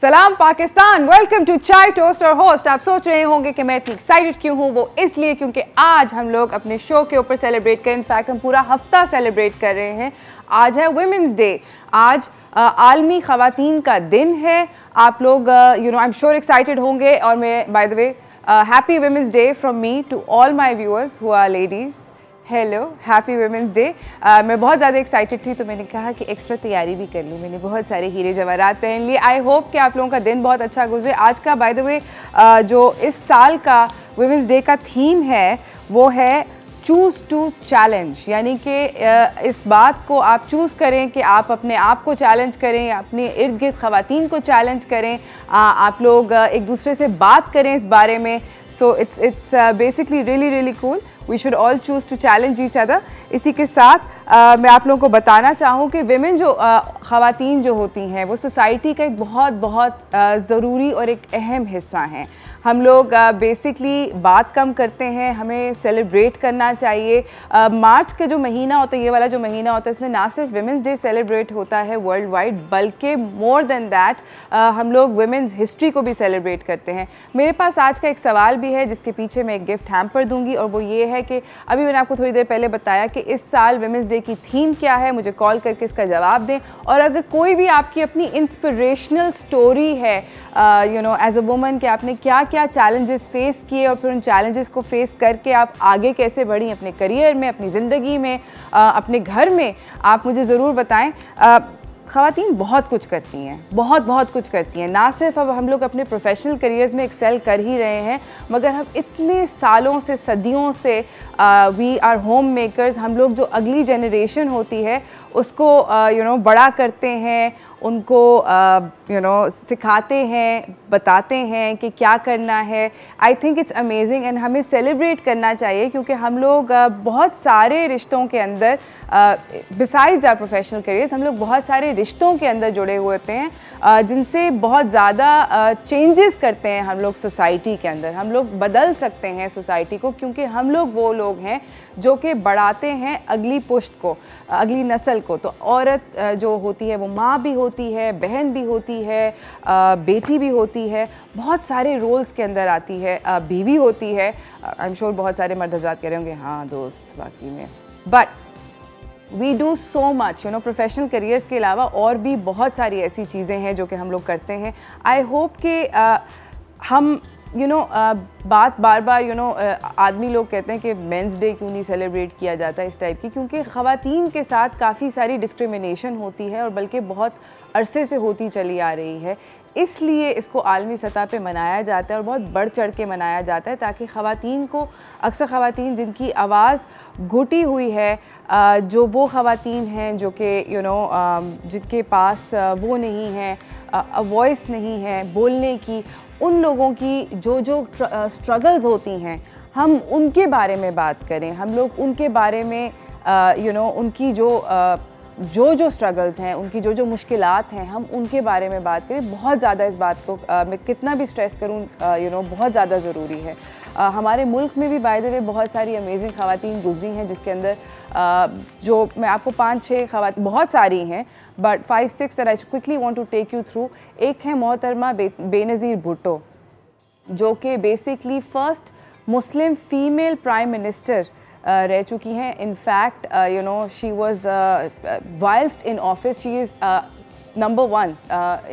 सलाम Pakistan, welcome to चाय toast और होस्ट। आप सोच रहे होंगे कि मैं इतनी एक्साइटेड क्यों हूँ, वो इसलिए क्योंकि आज हम लोग अपने शो के ऊपर सेलिब्रेट करें। इनफैक्ट हम पूरा हफ्ता सेलिब्रेट कर रहे हैं। आज है वुमेंस डे, आज आलमी ख़वातीन का दिन है। आप लोग आई एम श्योर एक्साइटेड होंगे। और मैं by the way happy women's day from me to all my viewers who are ladies. Hello, happy women's day. मैं बहुत ज़्यादा एक्साइटेड थी तो मैंने कहा कि एक्स्ट्रा तैयारी भी कर ली। मैंने बहुत सारे हीरे जवाहरात पहन लिए। आई होप कि आप लोगों का दिन बहुत अच्छा गुजरे। आज का बाय द वे जो इस साल का वुमेंस डे का थीम है वो है चूज़ टू चैलेंज, यानी कि इस बात को आप चूज़ करें कि आप अपने आप को चैलेंज करें, अपने इर्द गिर्द ख़वातीन को चैलेंज करें। आप लोग एक दूसरे से बात करें इस बारे में। So it's basically really cool. We should all choose to challenge each other. इसी के साथ मैं आप लोगों को बताना चाहूँ कि विमेन जो ख़वातीन जो होती हैं वो सोसाइटी का एक बहुत ज़रूरी और एक अहम हिस्सा हैं। हम लोग बेसिकली बात कम करते हैं, हमें सेलिब्रेट करना चाहिए। मार्च का जो महीना होता है, ये वाला जो महीना होता है, इसमें ना सिर्फ विमेंस डे सेलिब्रेट होता है वर्ल्ड वाइड, बल्कि मोर देन दैट हम लोग विमेंस हिस्ट्री को भी सेलिब्रेट करते हैं। मेरे पास आज का एक सवाल भी है जिसके पीछे मैं एक गिफ्ट हैम्पर दूंगी, और वो ये है कि अभी मैंने आपको थोड़ी देर पहले बताया कि इस साल विमेंस डे की थीम क्या है। मुझे कॉल करके इसका जवाब दें। और अगर कोई भी आपकी अपनी इंस्पिरेशनल स्टोरी है एज अ वुमन, कि आपने क्या क्या चैलेंजेस फेस किए और फिर उन चैलेंजेस को फेस करके आप आगे कैसे बढ़ी अपने करियर में, अपनी ज़िंदगी में, अपने घर में, आप मुझे ज़रूर बताएं। ख़वातीन बहुत कुछ करती हैं, बहुत कुछ करती हैं। ना सिर्फ अब हम लोग अपने प्रोफेशनल करियर्स में एक्सेल कर ही रहे हैं, मगर हम इतने सालों से, सदियों से वी आर होम मेकर्स। हम लोग जो अगली जनरेशन होती है उसको बड़ा करते हैं, उनको सिखाते हैं, बताते हैं कि क्या करना है। I think it's amazing and हमें सेलिब्रेट करना चाहिए, क्योंकि हम लोग बहुत सारे रिश्तों के अंदर, बिसाइड्स आवर प्रोफेशनल करियर्स, हम लोग बहुत सारे रिश्तों के अंदर जुड़े हुए होते हैं जिनसे बहुत ज़्यादा चेंजेस करते हैं हम लोग सोसाइटी के अंदर। हम लोग बदल सकते हैं सोसाइटी को, क्योंकि हम लोग वो लोग हैं जो कि बढ़ाते हैं अगली पुश्त को, अगली नस्ल को। तो औरत जो होती है वो माँ भी होती है, बहन भी होती है, बेटी भी होती है, बहुत सारे रोल्स के अंदर आती है, बीवी होती है। आई एम श्योर बहुत सारे मर्द हज़रात कह रहे होंगे हाँ दोस्त वाकई में। But we do so much professional careers के अलावा और भी बहुत सारी ऐसी चीज़ें हैं जो कि हम लोग करते हैं। आई होप कि हम बात बार आदमी लोग कहते हैं कि मेंस डे क्यों नहीं सेलिब्रेट किया जाता इस टाइप की, क्योंकि ख़वातीन के साथ काफ़ी सारी डिस्क्रिमिनेशन होती है और बल्कि बहुत अरसे से होती चली आ रही है। इसलिए इसको आलमी सतह पे मनाया जाता है और बहुत बढ़ चढ़ के मनाया जाता है, ताकि ख़वातीन को, अक्सर ख़वातीन जिनकी आवाज़ घुटी हुई है, जो वो ख़वातीन हैं जो कि जिनके पास वो नहीं है, वॉइस नहीं है बोलने की, उन लोगों की जो स्ट्रगल्स होती हैं, हम उनके बारे में बात करें। हम लोग उनके बारे में उनकी जो स्ट्रगल्स हैं, उनकी जो मुश्किलात हैं, हम उनके बारे में बात करें। बहुत ज़्यादा इस बात को मैं कितना भी स्ट्रेस करूं बहुत ज़्यादा ज़रूरी है। हमारे मुल्क में भी बाय द वे बहुत सारी अमेजिंग ख़वातीन गुजरी हैं, जिसके अंदर जो मैं आपको 5-6 ख़वातीन, बहुत सारी हैं but 5-6 that I quickly want to take you through. एक है मोहतरमा बेनज़ीर भुट्टो, जो कि basically first Muslim female prime minister रह चुकी हैं। In fact she was whilst in office she is number 1।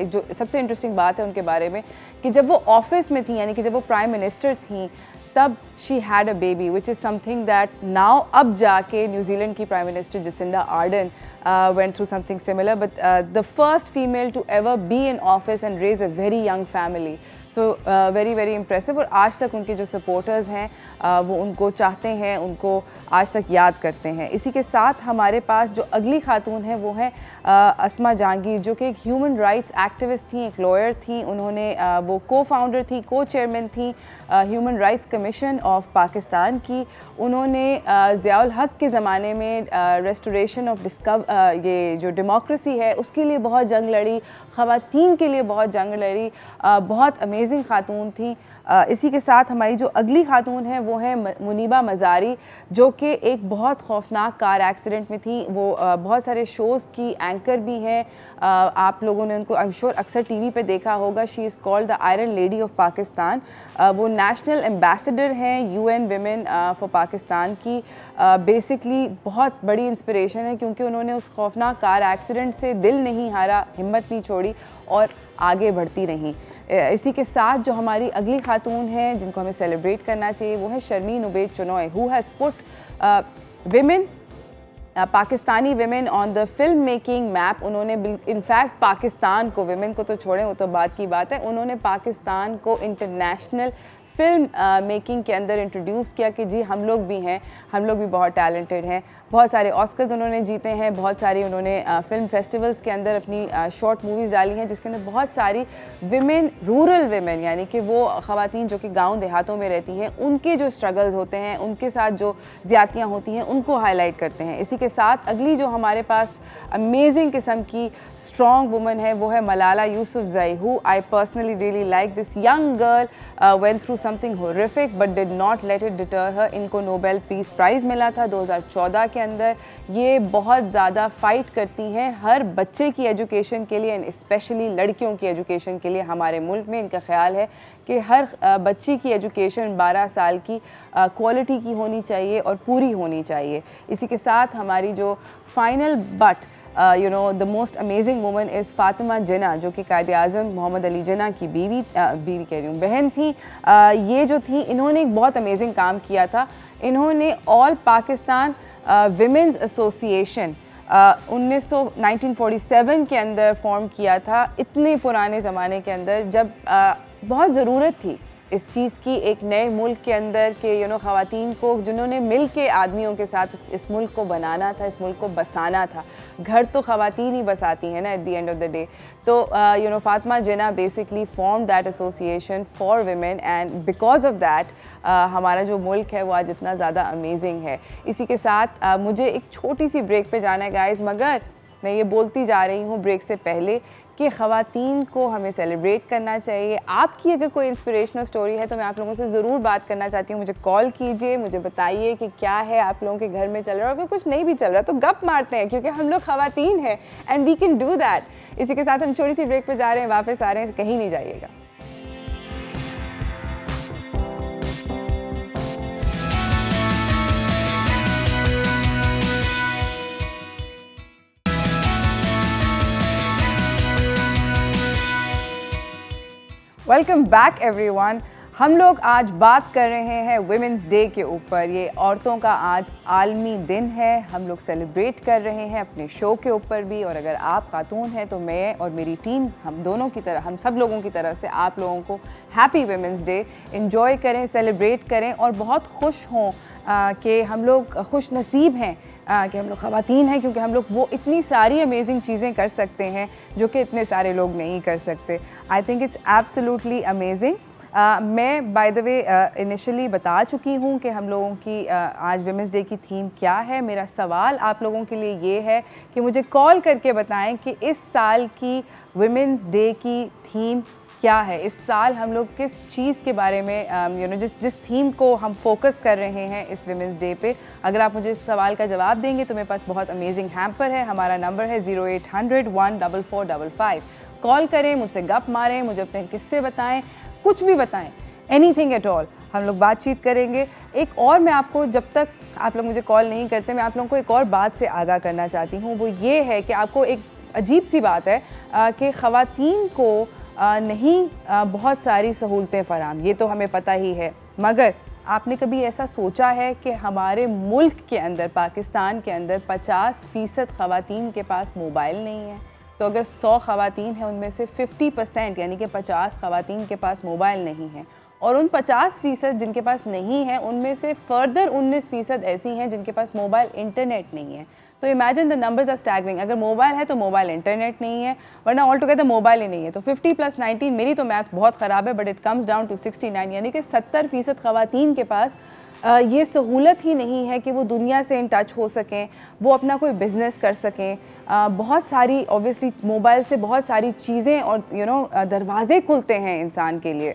जो सबसे इंटरेस्टिंग बात है उनके बारे में कि जब वो ऑफिस में थी, यानी कि जब वो प्राइम मिनिस्टर थी, तब she had a baby, which is something that now अब जाके न्यूजीलैंड की prime minister Jacinda Ardern went through something similar, but the first female to ever be in office and raise a very young family. So very very impressive. और आज तक उनके जो supporters हैं वो उनको चाहते हैं, उनको आज तक याद करते हैं। इसी के साथ हमारे पास जो अगली खातून है वो है अस्मा जहांगीर, जो कि एक ह्यूमन राइट्स एक्टिविस्ट थी, एक लॉयर थी। उन्होंने वो को फाउंडर थी, को चेयरमैन थी human rights commission of Pakistan की। उन्होंने ज़ियाउल हक के ज़माने में रेस्टोरेशन ऑफ ये जो डेमोक्रेसी है उसके लिए बहुत जंग लड़ी, ख़वातीन के लिए बहुत जंग लड़ी, बहुत अमेजिंग खातून थी। इसी के साथ हमारी जो अगली खातून है वो है मुनीबा मज़ारी, जो कि एक बहुत खौफनाक कार एक्सीडेंट में थी। वो बहुत सारे शोज़ की एंकर भी हैं, आप लोगों ने उनको आई एम श्योर अक्सर टीवी पे देखा होगा। She is called the iron lady of Pakistan. वो नेशनल एम्बेसडर हैं यूएन विमेन फॉर पाकिस्तान की। बेसिकली बहुत बड़ी इंस्पिरेशन है, क्योंकि उन्होंने उस खौफनाक कार एक्सीडेंट से दिल नहीं हारा, हिम्मत नहीं छोड़ी और आगे बढ़ती रहीं। इसी के साथ जो हमारी अगली खातून हैं जिनको हमें सेलिब्रेट करना चाहिए वो है Sharmeen Obaid Chinoy, who has put women Pakistani women on the film making map. उन्होंने इनफैक्ट पाकिस्तान को, विमेन को तो छोड़ें वो तो बात की बात है, उन्होंने पाकिस्तान को इंटरनेशनल फिल्म मेकिंग के अंदर इंट्रोड्यूस किया कि जी हम लोग भी हैं, हम लोग भी बहुत टैलेंटेड हैं। बहुत सारे ऑस्कर्स उन्होंने जीते हैं, बहुत सारी उन्होंने फिल्म फेस्टिवल्स के अंदर अपनी शॉर्ट मूवीज़ डाली हैं जिसके अंदर बहुत सारी विमेन, रूरल विमेन यानी कि वो ख़वातीन जो कि गांव देहातों में रहती हैं, उनके जो स्ट्रगल्स होते हैं, उनके साथ जो ज़्यादतियाँ होती हैं उनको हाईलाइट करते हैं। इसी के साथ अगली जो हमारे पास अमेजिंग किस्म की स्ट्रॉन्ग वुमन है वो है Malala Yousafzai, who I personally really like. This young girl went through something horrific but did not let it deter her. इनको नोबेल पीस प्राइज़ मिला था 2014 के अंदर। ये बहुत ज़्यादा फ़ाइट करती हैं हर बच्चे की एजुकेशन के लिए, एंड स्पेशली लड़कियों की एजुकेशन के लिए। हमारे मुल्क में इनका ख्याल है कि हर बच्ची की एजुकेशन 12 साल की क्वालिटी की होनी चाहिए और पूरी होनी चाहिए। इसी के साथ हमारी जो final but you know the most amazing woman is Fatima Jinnah, जो कि कायद आज़म मोहम्मद अली जिन्ना की बीवी कह रही हूँ, बहन थी। ये जो थी, इन्होंने एक बहुत अमेजिंग काम किया था। इन्होंने ऑल पाकिस्तान विमेंस एसोसिएशन 1947 के अंदर फॉर्म किया था, इतने पुराने ज़माने के अंदर, जब बहुत ज़रूरत थी इस चीज़ की एक नए मुल्क के अंदर के ख़वातीन को, जिन्होंने मिल के आदमियों के साथ इस मुल्क को बनाना था, इस मुल्क को बसाना था। घर तो ख़वातीन ही बसाती हैं ना at the end of the day. तो Fatima Jinnah basically form that association for women, and because of that हमारा जो मुल्क है वो आज इतना ज़्यादा अमेजिंग है। इसी के साथ मुझे एक छोटी सी ब्रेक पे जाना है गाइज़, मगर मैं ये बोलती जा रही हूँ ब्रेक से पहले कि ख़वातीन को हमें सेलिब्रेट करना चाहिए। आपकी अगर कोई इंस्पिरेशनल स्टोरी है तो मैं आप लोगों से ज़रूर बात करना चाहती हूँ। मुझे कॉल कीजिए, मुझे बताइए कि क्या है आप लोगों के घर में चल रहा है, और अगर कुछ नहीं भी चल रहा तो गप मारते हैं, क्योंकि हम लोग ख़वातीन हैं and we can do that. इसी के साथ हम छोटी सी ब्रेक पर जा रहे हैं, वापस आ रहे हैं, कहीं नहीं जाइएगा। Welcome back everyone. हम लोग आज बात कर रहे हैं वुमेंस डे के ऊपर। ये औरतों का आज आलमी दिन है, हम लोग सेलिब्रेट कर रहे हैं अपने शो के ऊपर भी। और अगर आप खातून हैं तो मैं और मेरी टीम, हम दोनों की तरह, हम सब लोगों की तरफ से आप लोगों को हैप्पी वुमेंस डे। एंजॉय करें, सेलिब्रेट करें और बहुत खुश हों कि हम लोग खुश नसीब हैं कि हम लोग ख़वातीन हैं, क्योंकि हम लोग वो इतनी सारी अमेजिंग चीज़ें कर सकते हैं जो कि इतने सारे लोग नहीं कर सकते। I think it's absolutely amazing. मैं बाय द वे इनिशियली बता चुकी हूँ कि हम लोगों की आज वुमेंस डे की थीम क्या है। मेरा सवाल आप लोगों के लिए ये है कि मुझे कॉल करके बताएं कि इस साल की वुमेंस डे की थीम क्या है। इस साल हम लोग किस चीज़ के बारे में जिस थीम को हम फोकस कर रहे हैं इस वुमेंस डे पे, अगर आप मुझे इस सवाल का जवाब देंगे तो मेरे पास बहुत अमेजिंग हैम्पर है। हमारा नंबर है 0800 14455। कॉल करें, मुझसे गप मारें, मुझे अपने किस्से बताएं, कुछ भी बताएं, एनीथिंग एट ऑल, हम लोग बातचीत करेंगे। एक और मैं आपको, जब तक आप लोग मुझे कॉल नहीं करते, मैं आप लोगों को एक और बात से आगाह करना चाहती हूँ। वो ये है कि आपको एक अजीब सी बात है कि ख़वातीन को नहीं बहुत सारी सहूलतें फ़राहम, ये तो हमें पता ही है, मगर आपने कभी ऐसा सोचा है कि हमारे मुल्क के अंदर, पाकिस्तान के अंदर 50% ख़वातीन के पास मोबाइल नहीं है? तो अगर 100 ख़वातीन हैं उनमें से 50% यानी कि 50 ख़वातीन के पास मोबाइल नहीं है, और उन 50% जिनके पास नहीं है उनमें से फर्दर 19% ऐसी हैं जिनके पास मोबाइल इंटरनेट नहीं है। तो imagine the numbers are staggering. अगर मोबाइल है तो मोबाइल इंटरनेट नहीं है, वरना ऑल टुगेदर मोबाइल ही नहीं है। तो 50 + 19, मेरी तो मैथ बहुत ख़राब है, but it comes down to 69, यानी कि 70% ख़वातीन के पास ये सहूलत ही नहीं है कि वो दुनिया से इन टच हो सकें, वो अपना कोई बिज़नेस कर सकें। बहुत सारी ऑब्वियसली मोबाइल से बहुत सारी चीज़ें और दरवाज़े खुलते हैं इंसान के लिए।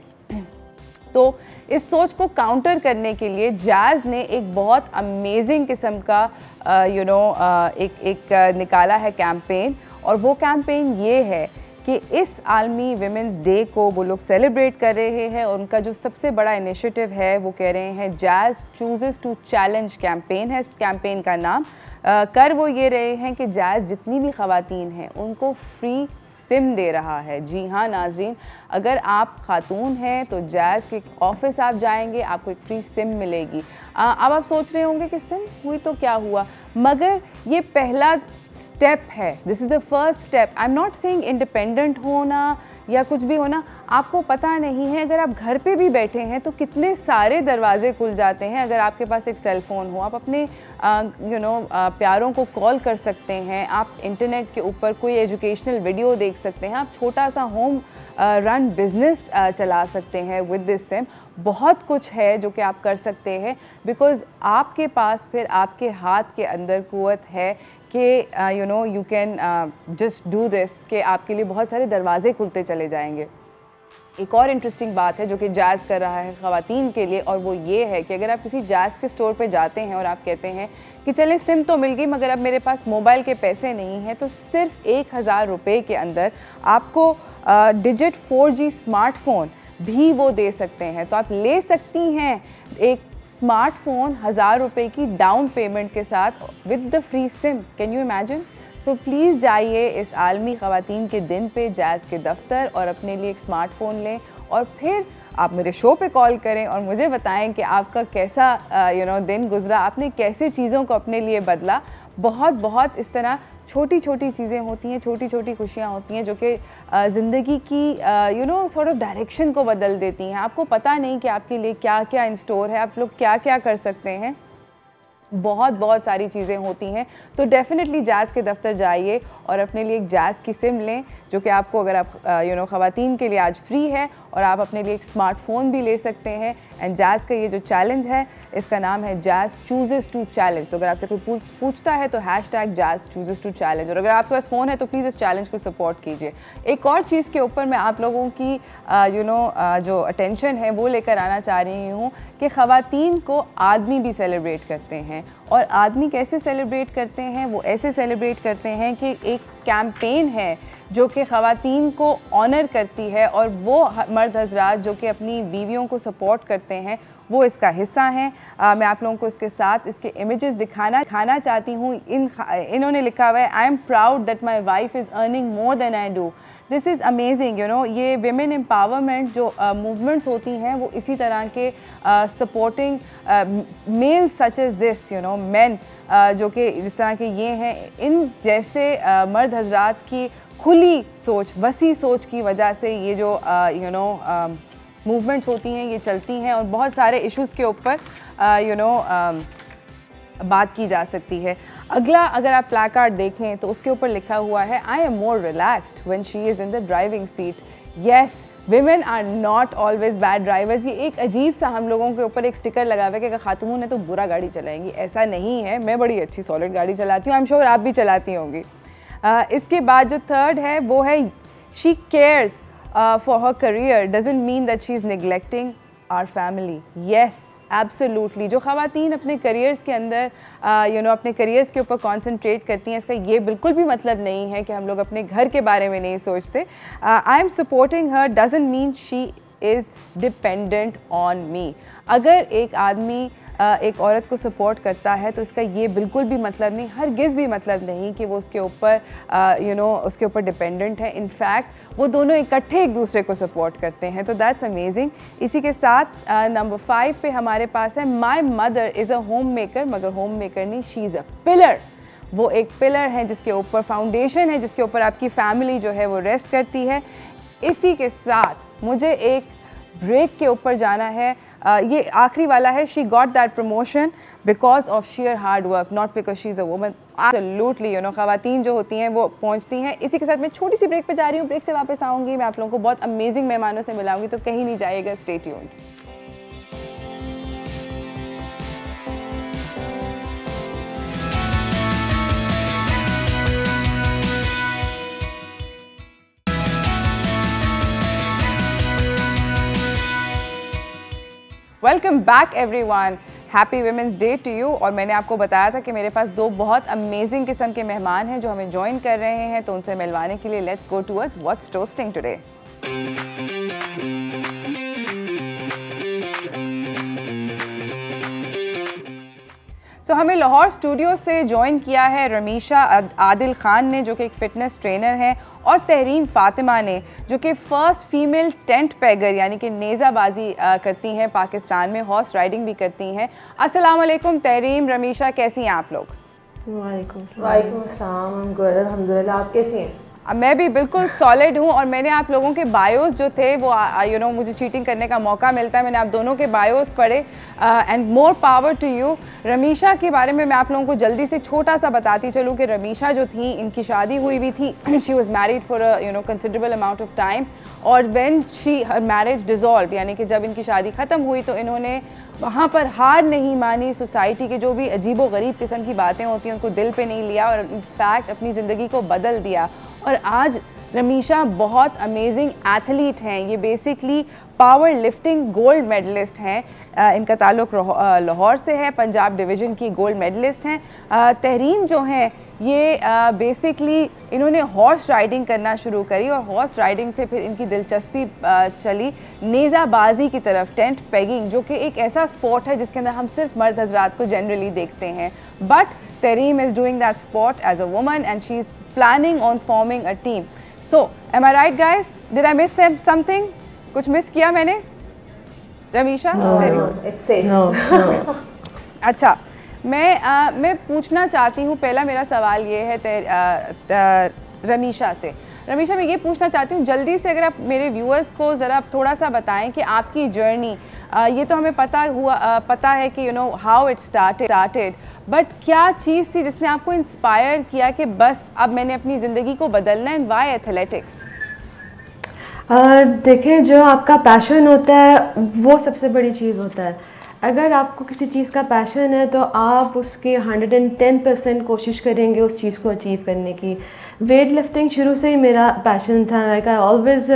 तो इस सोच को काउंटर करने के लिए जैज़ ने एक बहुत अमेजिंग किस्म का एक निकाला है कैंपेन, और वो कैंपेन ये है कि इस आलमी विमेंस डे को वो लोग सेलिब्रेट कर रहे हैं, और उनका जो सबसे बड़ा इनिशिएटिव है वो कह रहे हैं Jazz chooses to challenge campaign है इस कैंपेन का नाम। कर वो ये रहे हैं कि जैज़ जितनी भी ख़वातीन हैं उनको फ्री सिम दे रहा है। जी हाँ नाजरीन, अगर आप खातून हैं तो जैज़ के ऑफिस आप जाएंगे, आपको एक फ्री सिम मिलेगी। अब आप सोच रहे होंगे कि सिम हुई तो क्या हुआ, मगर ये पहला स्टेप है। This is the first step. I am not saying independent होना या कुछ भी होना, आपको पता नहीं है अगर आप घर पे भी बैठे हैं तो कितने सारे दरवाजे खुल जाते हैं। अगर आपके पास एक सेल फ़ोन हो, आप अपने प्यारों को कॉल कर सकते हैं, आप इंटरनेट के ऊपर कोई एजुकेशनल वीडियो देख सकते हैं, आप छोटा सा होम रन बिज़नेस चला सकते हैं विद दिस सिम। बहुत कुछ है जो कि आप कर सकते हैं, बिकॉज़ आपके पास फिर आपके हाथ के अंदर क़ुव्वत है कि you can just do this, कि आपके लिए बहुत सारे दरवाजे खुलते चले जाएंगे। एक और इंटरेस्टिंग बात है जो कि जैज़ कर रहा है ख़वातीन के लिए, और वो ये है कि अगर आप किसी जैज़ के स्टोर पे जाते हैं और आप कहते हैं कि चले सिम तो मिल गई मगर अब मेरे पास मोबाइल के पैसे नहीं हैं, तो सिर्फ 1000 रुपये के अंदर आपको डिजिट 4G स्मार्टफोन भी वो दे सकते हैं। तो आप ले सकती हैं एक स्मार्टफोन 1000 रुपये की डाउन पेमेंट के साथ with the free SIM. Can you imagine? So please जाइए इस आलमी ख़वातीन के दिन पे जैज़ के दफ्तर और अपने लिए एक स्मार्टफोन लें, और फिर आप मेरे शो पे कॉल करें और मुझे बताएं कि आपका कैसा दिन गुजरा, आपने कैसे चीज़ों को अपने लिए बदला। बहुत इस तरह छोटी छोटी चीज़ें होती हैं, छोटी छोटी खुशियाँ होती हैं जो कि ज़िंदगी की सॉर्ट ऑफ डायरेक्शन को बदल देती हैं। आपको पता नहीं कि आपके लिए क्या क्या इन स्टोर है, आप लोग क्या क्या कर सकते हैं। बहुत सारी चीज़ें होती हैं। तो डेफिनेटली जैज़ के दफ्तर जाइए और अपने लिए एक जैज़ की सिम लें, जो कि आपको अगर आप ख़वातीन के लिए आज फ्री है, और आप अपने लिए एक स्मार्टफोन भी ले सकते हैं। एंड जैज़ का ये जो चैलेंज है इसका नाम है जैज़ चूजेस टू चैलेंज। तो अगर आपसे कोई पूछता है तो #जैज़ चूजेस टू चैलेंज, और अगर आपके पास फ़ोन है तो प्लीज़ इस चैलेंज को सपोर्ट कीजिए। एक और चीज़ के ऊपर मैं आप लोगों की जो अटेंशन है वो लेकर आना चाह रही हूँ कि ख़वातीन को आदमी भी सेलिब्रेट करते हैं, और आदमी कैसे सेलिब्रेट करते हैं? वो ऐसे सेलिब्रेट करते हैं कि एक कैंपेन है जो कि ख़वातीन को ऑनर करती है, और वो मर्द हज़रात जो कि अपनी बीवियों को सपोर्ट करते हैं वो इसका हिस्सा हैं। मैं आप लोगों को इसके साथ इसके इमेजेस दिखाना चाहती हूँ। इन्होंने लिखा हुआ है, I am proud that my wife is earning more than I do. This is amazing. ये विमेन एम्पावरमेंट जो मूवमेंट्स होती हैं वो इसी तरह के supporting male such as this man जो कि जिस तरह के ये हैं, इन जैसे मर्द हज़रात की खुली सोच, वसी सोच की वजह से ये जो मूवमेंट्स होती हैं ये चलती हैं, और बहुत सारे इश्यूज़ के ऊपर बात की जा सकती है। अगला अगर आप प्लाकार्ड देखें तो उसके ऊपर लिखा हुआ है, I am more relaxed when she is in the driving seat. Yes, women are not always bad drivers. ये एक अजीब सा हम लोगों के ऊपर एक स्टिकर लगा हुआ है कि अगर खातून है तो बुरा गाड़ी चलाएंगी। ऐसा नहीं है, मैं बड़ी अच्छी सॉलिड गाड़ी चलाती हूँ, आई एम श्योर आप भी चलाती होंगी। इसके बाद जो थर्ड है वो है, she cares for her career doesn't mean that she is neglecting our family. Yes, absolutely. जो ख़वातीन अपने करियर्स के अंदर अपने करियर्स के ऊपर कॉन्सेंट्रेट करती हैं, इसका ये बिल्कुल भी मतलब नहीं है कि हम लोग अपने घर के बारे में नहीं सोचते। I am supporting her doesn't mean she is dependent on me. अगर एक आदमी एक औरत को सपोर्ट करता है तो इसका ये बिल्कुल भी मतलब नहीं, हरगिज़ भी मतलब नहीं कि वो उसके ऊपर उसके ऊपर डिपेंडेंट है। इनफैक्ट वो दोनों इकट्ठे एक दूसरे को सपोर्ट करते हैं। तो दैट्स अमेजिंग। इसी के साथ नंबर 5 पे हमारे पास है, my mother is a home maker, मगर होम मेकर नहीं, शी इज़ अ पिलर। वो एक पिलर है जिसके ऊपर फाउंडेशन है, जिसके ऊपर आपकी फैमिली जो है वो रेस्ट करती है। इसी के साथ मुझे एक ब्रेक के ऊपर जाना है। ये आखिरी वाला है। She got that promotion because of share hard work, not because she is a woman. Absolutely ख़वातीन जो होती हैं वो पहुंचती हैं। इसी के साथ मैं छोटी सी ब्रेक पे जा रही हूँ। ब्रेक से वापस आऊँगी, मैं आप लोगों को बहुत अमेजिंग मेहमानों से मिलाऊंगी, तो कहीं नहीं जाइएगा, stay tuned. Welcome back everyone, happy women's day to you. और मैंने आपको बताया था कि मेरे पास दो बहुत अमेजिंग किस्म के मेहमान हैं जो हमें ज्वाइन कर रहे हैं, तो उनसे मिलवाने के लिए let's go towards what's toasting today. So हमें लाहौर स्टूडियो से ज्वाइन किया है रमीशा आदिल खान ने, जो कि एक फ़िटनेस ट्रेनर हैं, और तहरीम फ़ातिमा ने, जो कि फ़र्स्ट फीमेल टेंट पैगर यानी कि नेज़ाबाजी करती हैं पाकिस्तान में, हॉर्स राइडिंग भी करती हैं। अस्सलाम वालेकुम तहरीम, रमीशा, कैसी हैं आप लोग? वालेकुम सलाम, गुड अल्हम्दुलिल्लाह। आप कैसी हैं? मैं भी बिल्कुल सॉलिड हूँ। और मैंने आप लोगों के बायोस जो थे वो मुझे चीटिंग करने का मौका मिलता है, मैंने आप दोनों के बायोस पढ़े, and more power to you. Ramisha के बारे में मैं आप लोगों को जल्दी से छोटा सा बताती चलूँ कि रमीशा जो थी, इनकी शादी हुई हुई थी, she was married for a considerable amount of time, और when she her marriage dissolve, यानी कि जब इनकी शादी ख़त्म हुई तो इन्होंने वहाँ पर हार नहीं मानी, सोसाइटी के जो भी अजीबो गरीब किस्म की बातें होती हैं उनको दिल पे नहीं लिया, और इनफैक्ट अपनी ज़िंदगी को बदल दिया। और आज रमीशा बहुत अमेजिंग एथलीट हैं। ये basically power lifting gold medalist हैं। इनका ताल्लुक़ लाहौर से है, पंजाब डिवीज़न की गोल्ड मेडलिस्ट हैं। तहरीम जो हैं ये बेसिकली इन्होंने हॉर्स राइडिंग करना शुरू करी, और हॉर्स राइडिंग से फिर इनकी दिलचस्पी चली नेज़ाबाजी की तरफ, टेंट पेगिंग, जो कि एक ऐसा स्पोर्ट है जिसके अंदर हम सिर्फ मर्द हजरात को जनरली देखते हैं। But Tehreem is doing that sport as a woman and she is planning on forming a team. So, am I right guys? Did I miss something? कुछ मिस किया मैंने? रमीशा? No, it's safe. No. अच्छा, मैं पूछना चाहती हूँ, पहला मेरा सवाल ये है रमीशा से। रमीशा, मैं ये पूछना चाहती हूँ जल्दी से, अगर आप मेरे व्यूअर्स को ज़रा थोड़ा सा बताएं कि आपकी जर्नी, ये तो हमें पता है कि हाउ इट स्टार्टेड, बट क्या चीज़ थी जिसने आपको इंस्पायर किया कि बस अब मैंने अपनी ज़िंदगी को बदलना है, एंड व्हाई एथलेटिक्स? देखें, जो आपका पैशन होता है वो सबसे बड़ी चीज़ होता है। अगर आपको किसी चीज़ का पैशन है तो आप उसकी 110% कोशिश करेंगे उस चीज़ को अचीव करने की। वेट लिफ्टिंग शुरू से ही मेरा पैशन था। Like I always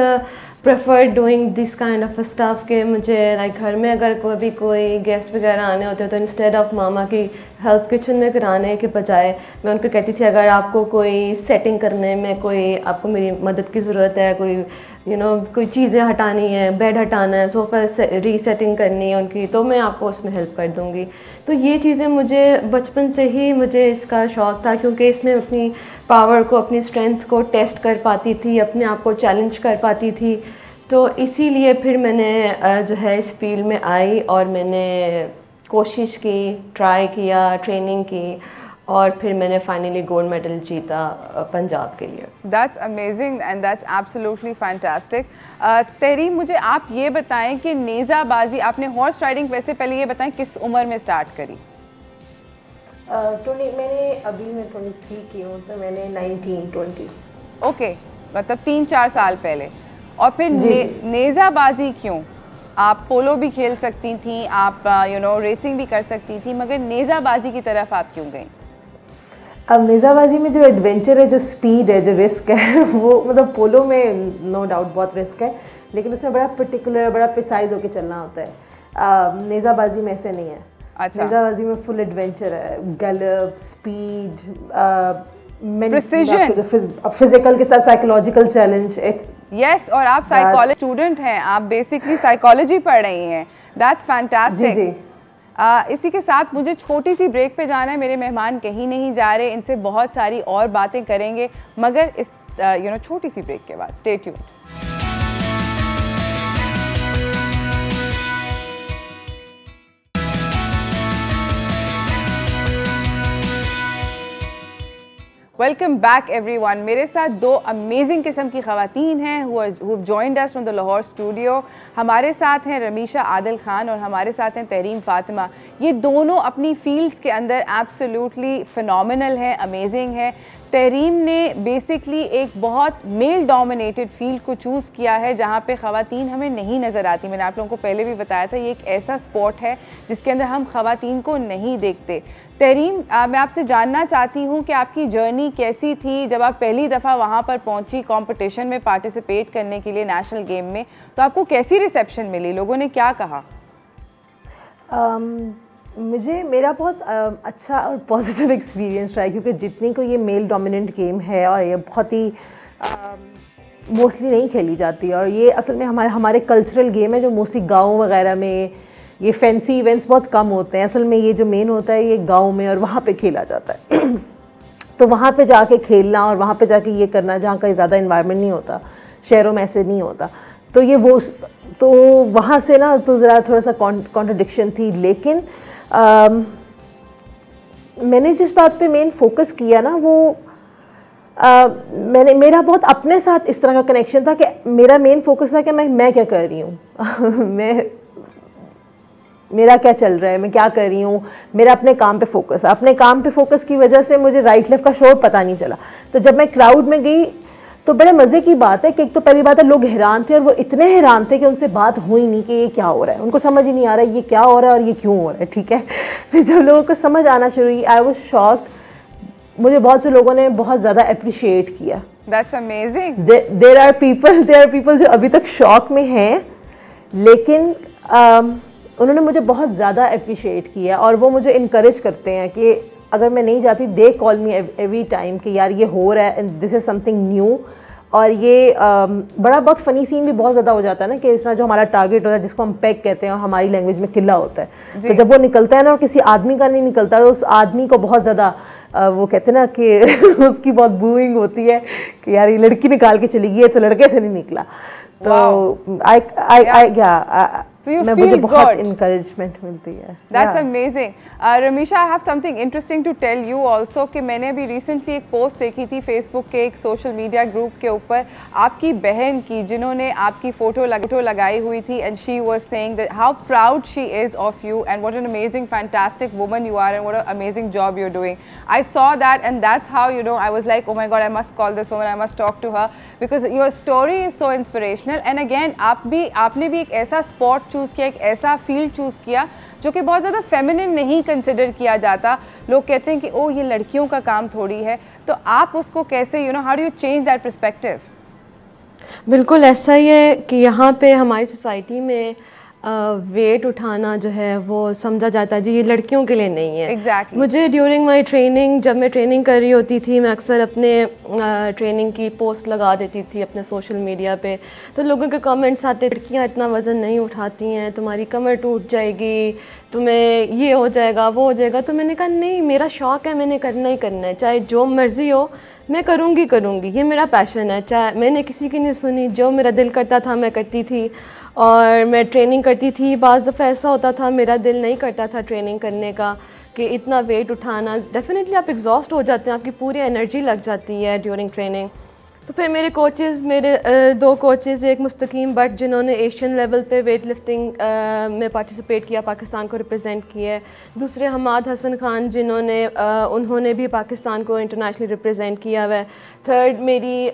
prefer doing this kind of stuff के मुझे लाइक घर में अगर कोई गेस्ट वगैरह आने होते तो इंस्टेड ऑफ मामा की हेल्प किचन में कराने के बजाय मैं उनको कहती थी, अगर आपको कोई सेटिंग करने में आपको मेरी मदद की ज़रूरत है, कोई कोई चीज़ें हटानी है, बेड हटाना है, सोफ़ा रीसेटिंग करनी है उनकी, तो मैं आपको उसमें हेल्प कर दूँगी। तो ये चीज़ें मुझे बचपन से ही मुझे इसका शौक़ था, क्योंकि इसमें अपनी पावर को, अपनी स्ट्रेंथ को टेस्ट कर पाती थी, अपने आप को चैलेंज कर पाती थी। तो इसीलिए फिर मैंने जो है इस फील्ड में आई और मैंने कोशिश की, ट्राई किया, ट्रेनिंग की, और फिर मैंने फाइनली गोल्ड मेडल जीता पंजाब के लिए। That's amazing and that's absolutely fantastic. Tahreem, मुझे आप ये बताएं कि नेज़ाबाजी, आपने हॉर्स राइडिंग वैसे पहले ये बताएं किस उम्र में स्टार्ट करी? मैंने अभी मैं 23 की हूँ, तो मैंने 19-20। ओके, मतलब 3-4 साल पहले। और फिर नेज़ाबाजी क्यों? आप पोलो भी खेल सकती थी, आप रेसिंग भी कर सकती थी, मगर नेज़ाबाजी की तरफ आप क्यों गई? अब नेज़ाबाजी में जो एडवेंचर है, जो स्पीड है, जो रिस्क है, वो मतलब पोलो में नो डाउट बहुत रिस्क है, लेकिन उसमें बड़ा पर्टिकुलर, बड़ा प्रिसाइज होकर चलना होता है। नेज़ाबाजी में ऐसे नहीं है। अच्छा। नेज़ाबाजी में फुल एडवेंचर है, गैलप, स्पीड, प्रिसिजन, फिजिकल के साथ साइकोलॉजिकल चैलेंज। यस, और आप साइकोलॉजी स्टूडेंट हैं, आप बेसिकली साइकोलॉजी पढ़ रही हैं। That's fantastic. इसी के साथ मुझे छोटी सी ब्रेक पे जाना है, मेरे मेहमान कहीं नहीं जा रहे, इनसे बहुत सारी और बातें करेंगे, मगर इस छोटी सी ब्रेक के बाद। Stay tuned. Welcome back everyone. मेरे साथ दो अमेजिंग किस्म की ख़वातीन हैं who have joined us from the Lahore studio. हमारे साथ हैं रमीशा आदिल खान और हमारे साथ हैं तहरीम फातिमा। ये दोनों अपनी फील्ड्स के अंदर एब्सोल्युटली फ़िनोमिनल हैं, अमेजिंग हैं। तहरीम ने बेसिकली एक बहुत मेल डोमिनेटेड फील्ड को चूज़ किया है जहाँ पे ख़वातीन हमें नहीं नज़र आती। मैंने आप लोगों को पहले भी बताया था, ये एक ऐसा स्पोर्ट है जिसके अंदर हम ख़वातीन को नहीं देखते। तहरीम, मैं आपसे जानना चाहती हूँ कि आपकी जर्नी कैसी थी जब आप पहली दफ़ा वहाँ पर पहुँची कंपटीशन में पार्टिसिपेट करने के लिए नेशनल गेम में, तो आपको कैसी रिसेप्शन मिली, लोगों ने क्या कहा? मुझे मेरा बहुत अच्छा और पॉजिटिव एक्सपीरियंस रहा है, क्योंकि जितनी को ये मेल डोमिनेंट गेम है और ये बहुत ही मोस्टली नहीं खेली जाती, और ये असल में हमारे कल्चरल गेम है जो मोस्टली गाँव वगैरह में ये फैंसी इवेंट्स बहुत कम होते हैं। असल में ये जो मेन होता है ये गांव में और वहाँ पे खेला जाता है तो वहाँ पे जाके खेलना और वहाँ पे जाके ये करना जहाँ का ज़्यादा इन्वायरमेंट नहीं होता, शहरों में ऐसे नहीं होता, तो ये वो तो वहाँ से ना तो ज़रा थोड़ा सा कॉन्ट्रडिक्शन थी। लेकिन मैंने जिस बात पे मेन फोकस किया ना वो मेरा बहुत अपने साथ इस तरह का कनेक्शन था कि मेरा मेन फोकस था कि मैं क्या कर रही हूँ मेरा क्या चल रहा है, मैं क्या कर रही हूँ, मेरा अपने काम पे फोकस। अपने काम पे फोकस की वजह से मुझे राइट लेफ्ट का शोर पता नहीं चला। तो जब मैं क्राउड में गई तो बड़े मज़े की बात है कि एक तो पहली बात है लोग हैरान थे, और वो इतने हैरान थे कि उनसे बात हुई नहीं कि ये क्या हो रहा है, उनको समझ ही नहीं आ रहा है ये क्या हो रहा है और ये क्यों हो रहा है। ठीक है, फिर जब लोगों को समझ आना शुरू हुई, आई वाज शॉक्ड। मुझे बहुत से लोगों ने बहुत ज़्यादा अप्रिशिएट किया। That's amazing. There are people जो अभी तक शॉक में हैं, लेकिन उन्होंने मुझे बहुत ज़्यादा अप्रिशिएट किया और वो मुझे इनकरेज करते हैं कि अगर मैं नहीं जाती, they call me every time कि यार ये हो रहा है and this is something new. और ये बड़ा बहुत फ़नी सीन भी बहुत ज़्यादा हो जाता है ना कि इसमें जो हमारा टारगेट होता है जिसको हम पैक कहते हैं और हमारी लैंग्वेज में किला होता है, तो जब वो निकलता है ना और किसी आदमी का नहीं निकलता तो उस आदमी को बहुत ज़्यादा वो कहते हैं ना कि उसकी बहुत बूइंग होती है कि यार ये लड़की निकाल के चली गई है तो लड़के से नहीं निकला। तो So you मुझे feel बहुत good. encouragement मिलती है। That's amazing. Ramisha, I have something interesting to tell you also कि मैंने अभी recently एक post देखी थी Facebook के एक social media group के ऊपर आपकी बहन की, जिन्होंने आपकी फोटो लगाई हुई थी, and she was saying that how proud she is of you and what an amazing, fantastic woman you are and what an amazing job you're doing. I saw that and that's how, you know, I was like, oh my God, I must call this woman, I must talk to her because your story is so inspirational. And again, आपने भी एक ऐसा sport choose किया, एक ऐसा field choose किया जो कि बहुत ज़्यादा फेमिनिन नहीं कंसिडर किया जाता। लोग कहते हैं कि ओ ये लड़कियों का काम थोड़ी है, तो आप उसको कैसे, you know, how do you change that perspective? बिल्कुल ऐसा ही है कि यहाँ पे हमारी सोसाइटी में वेट उठाना जो है वो समझा जाता है जी ये लड़कियों के लिए नहीं है। Exactly. मुझे ड्यूरिंग माई ट्रेनिंग, जब मैं ट्रेनिंग कर रही होती थी, मैं अक्सर अपने ट्रेनिंग की पोस्ट लगा देती थी अपने सोशल मीडिया पे, तो लोगों के कमेंट्स आते, लड़कियाँ इतना वज़न नहीं उठाती हैं, तुम्हारी कमर टूट जाएगी, तुम्हें ये हो जाएगा वो हो जाएगा। तो मैंने कहा नहीं, मेरा शौक़ है, मैंने करना ही करना है, चाहे जो मर्ज़ी हो मैं करूँगी, ये मेरा पैशन है। चाहे मैंने किसी की नहीं सुनी, जो मेरा दिल करता था मैं करती थी और मैं ट्रेनिंग करती थी। बाज़ दफ़ा ऐसा होता था मेरा दिल नहीं करता था ट्रेनिंग करने का कि इतना वेट उठाना, डेफिनेटली आप एग्जॉस्ट हो जाते हैं, आपकी पूरी एनर्जी लग जाती है ड्यूरिंग ट्रेनिंग। तो फिर मेरे कोचेज़, मेरे दो कोचेज़, एक मुस्तकीम बट जिन्होंने एशियन लेवल पे वेट लिफ्टिंग में पार्टिसिपेट किया, पाकिस्तान को रिप्रेजेंट किया है, दूसरे हमाद हसन खान जिन्होंने उन्होंने भी पाकिस्तान को इंटरनेशनली रिप्रेजेंट किया हुआ है, थर्ड मेरी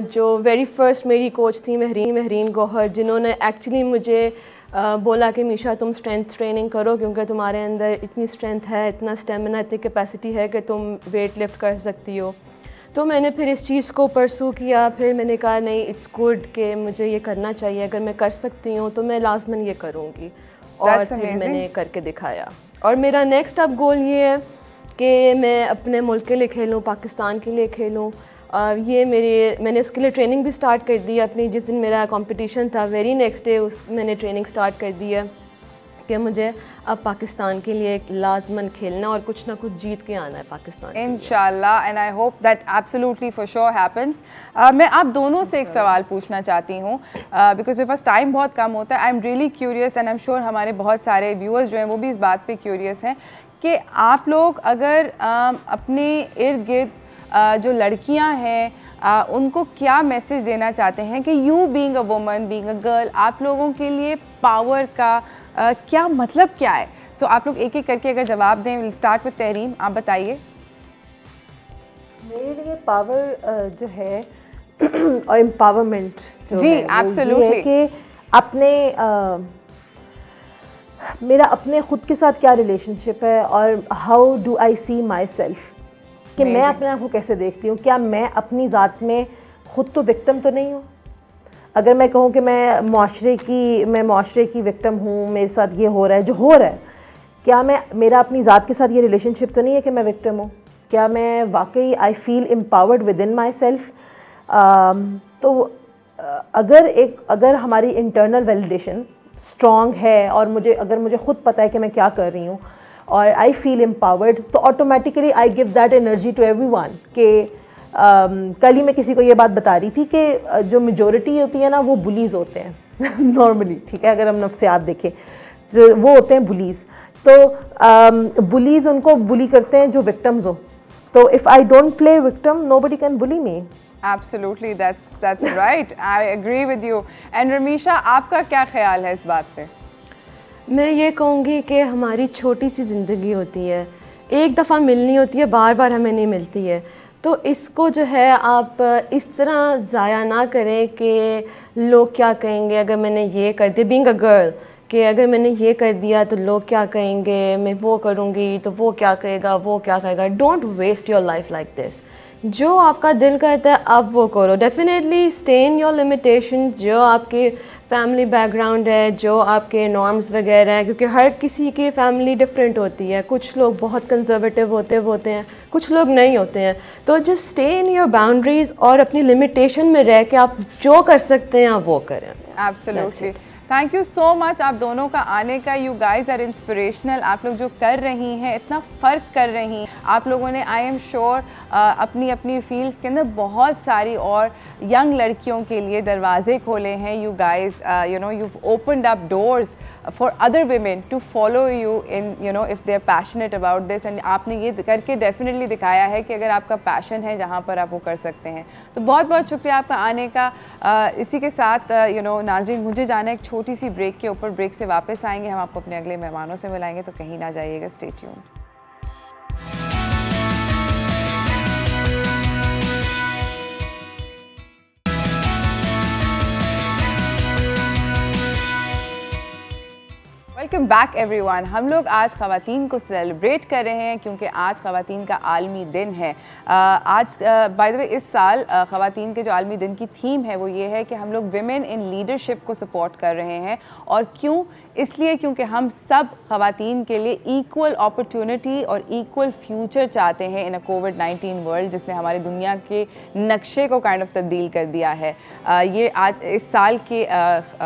जो वेरी फर्स्ट मेरी कोच थी महरीन गौहर, जिन्होंने एक्चुअली मुझे बोला कि मीशा तुम स्ट्रेंथ ट्रेनिंग करो क्योंकि तुम्हारे अंदर इतनी स्ट्रेंथ है, इतना स्टेमिना, इतनी कैपेसिटी है कि तुम वेट लिफ्ट कर सकती हो। तो मैंने फिर इस चीज़ को परसू किया, फिर मैंने कहा नहीं इट्स गुड कि मुझे ये करना चाहिए, अगर मैं कर सकती हूँ तो मैं लाजमन ये करूँगी, और फिर मैंने करके दिखाया। और मेरा नेक्स्ट अब गोल ये है कि मैं अपने मुल्क के लिए खेलूँ, पाकिस्तान के लिए खेलूँ। ये मैंने उसके लिए ट्रेनिंग भी स्टार्ट कर दी अपनी, जिस दिन मेरा कंपटीशन था वेरी नेक्स्ट डे मैंने ट्रेनिंग स्टार्ट कर दी है कि मुझे अब पाकिस्तान के लिए लाजमन खेलना और कुछ ना कुछ जीत के आना है पाकिस्तान। इंशाल्लाह, and I hope that absolutely for sure happens. मैं आप दोनों से एक सवाल पूछना चाहती हूँ बिकॉज मेरे पास टाइम बहुत कम होता है। I am really curious and I am sure हमारे बहुत सारे व्यूअर्स जो हैं वो भी इस बात पे क्यूरियस हैं कि आप लोग अगर अपने इर्द गिर्द जो लड़कियां हैं उनको क्या मैसेज देना चाहते हैं कि you being a woman, being a girl, आप लोगों के लिए पावर का क्या मतलब क्या है? सो आप लोग एक एक करके अगर जवाब दें। विल स्टार्ट विद तहरीम, आप बताइए। मेरे लिए पावर जो है और एम्पावरमेंट जो जी, है एब्सोल्युटली, वो ये है कि अपने मेरा अपने खुद के साथ क्या रिलेशनशिप है और how do I see myself, कि मैं अपने आप को कैसे देखती हूँ। क्या मैं अपनी ज़ात में खुद तो विक्टिम तो नहीं हूँ? अगर मैं कहूँ कि मैं माशरे की विक्टिम हूँ, मेरे साथ ये हो रहा है जो हो रहा है, क्या मेरा अपनी ज़ात के साथ ये रिलेशनशिप तो नहीं है कि मैं विक्टिम हूँ? क्या मैं वाकई आई feel empowered with in my self? तो अगर हमारी इंटरनल वैलिडेशन स्ट्रॉन्ग है और अगर मुझे खुद पता है कि मैं क्या कर रही हूँ और आई फील एम्पावर्ड, तो automatically I give that energy to everyone. कि कल ही मैं किसी को ये बात बता रही थी कि जो मेजॉरिटी होती है ना वो बुलीज़ होते हैं नॉर्मली, ठीक है, अगर हम नफ्सियात देखें जो वो होते हैं बुलीज़। तो बुलीज़ उनको बुली करते हैं जो विक्टिम्स हो। तो if I don't play victim, nobody can bully me. Absolutely, that's right. I agree with you. And रमीशा, आपका क्या ख्याल है इस बात पे? मैं ये कहूँगी कि हमारी छोटी सी ज़िंदगी होती है, एक दफ़ा मिलनी होती है, बार बार हमें नहीं मिलती है। तो इसको जो है आप इस तरह ज़ाया ना करें कि लोग क्या कहेंगे अगर मैंने ये कर दिया, बीइंग अ गर्ल, कि अगर मैंने ये कर दिया तो लोग क्या कहेंगे, मैं वो करूँगी तो वो क्या कहेगा, वो क्या कहेगा। Don't waste your life like this. जो आपका दिल करता है आप वो करो। Definitely stay in your limitation, जो आपकी फैमिली बैकग्राउंड है, जो आपके नॉर्म्स वगैरह हैं, क्योंकि हर किसी की फैमिली डिफरेंट होती है। कुछ लोग बहुत कंजर्वेटिव होते हैं, कुछ लोग नहीं होते हैं। तो just stay in your boundaries और अपनी लिमिटेशन में रह के आप जो कर सकते हैं आप वो करें। Absolutely, thank you so much आप दोनों का आने का। You guys are inspirational. आप लोग जो कर रही हैं, इतना फ़र्क कर रही हैं आप लोगों ने। आई एम श्योर अपनी अपनी फील्ड के अंदर बहुत सारी और यंग लड़कियों के लिए दरवाजे खोले हैं। You guys you know you opened up doors for other women to follow you in, you know, if they're passionate about this। and आपने ये करके definitely दिखाया है कि अगर आपका passion है जहाँ पर आप वो कर सकते हैं। तो बहुत बहुत शुक्रिया आपका आने का। इसी के साथ you know नाज़रीन, मुझे जाना है एक छोटी सी ब्रेक के ऊपर। ब्रेक से वापस आएंगे, हम आपको अपने अगले मेहमानों से मिलाएंगे, तो कहीं ना जाइएगा। Stay tuned. Welcome back everyone. हम लोग आज ख़वातीन को सेलिब्रेट कर रहे हैं क्योंकि आज ख़वातीन का आलमी दिन है। आज बाय द वे इस साल ख़वातीन के जो आलमी दिन की थीम है वो ये है कि हम लोग विमेन इन लीडरशिप को सपोर्ट कर रहे हैं। और क्यों? इसलिए क्योंकि हम सब ख़वातीन के लिए इक्वल अपॉर्चुनिटी और इक्वल फ्यूचर चाहते हैं इन अ कोविड-19 वर्ल्ड, जिसने हमारी दुनिया के नक्शे को काइंड ऑफ तब्दील कर दिया है। ये आज इस साल के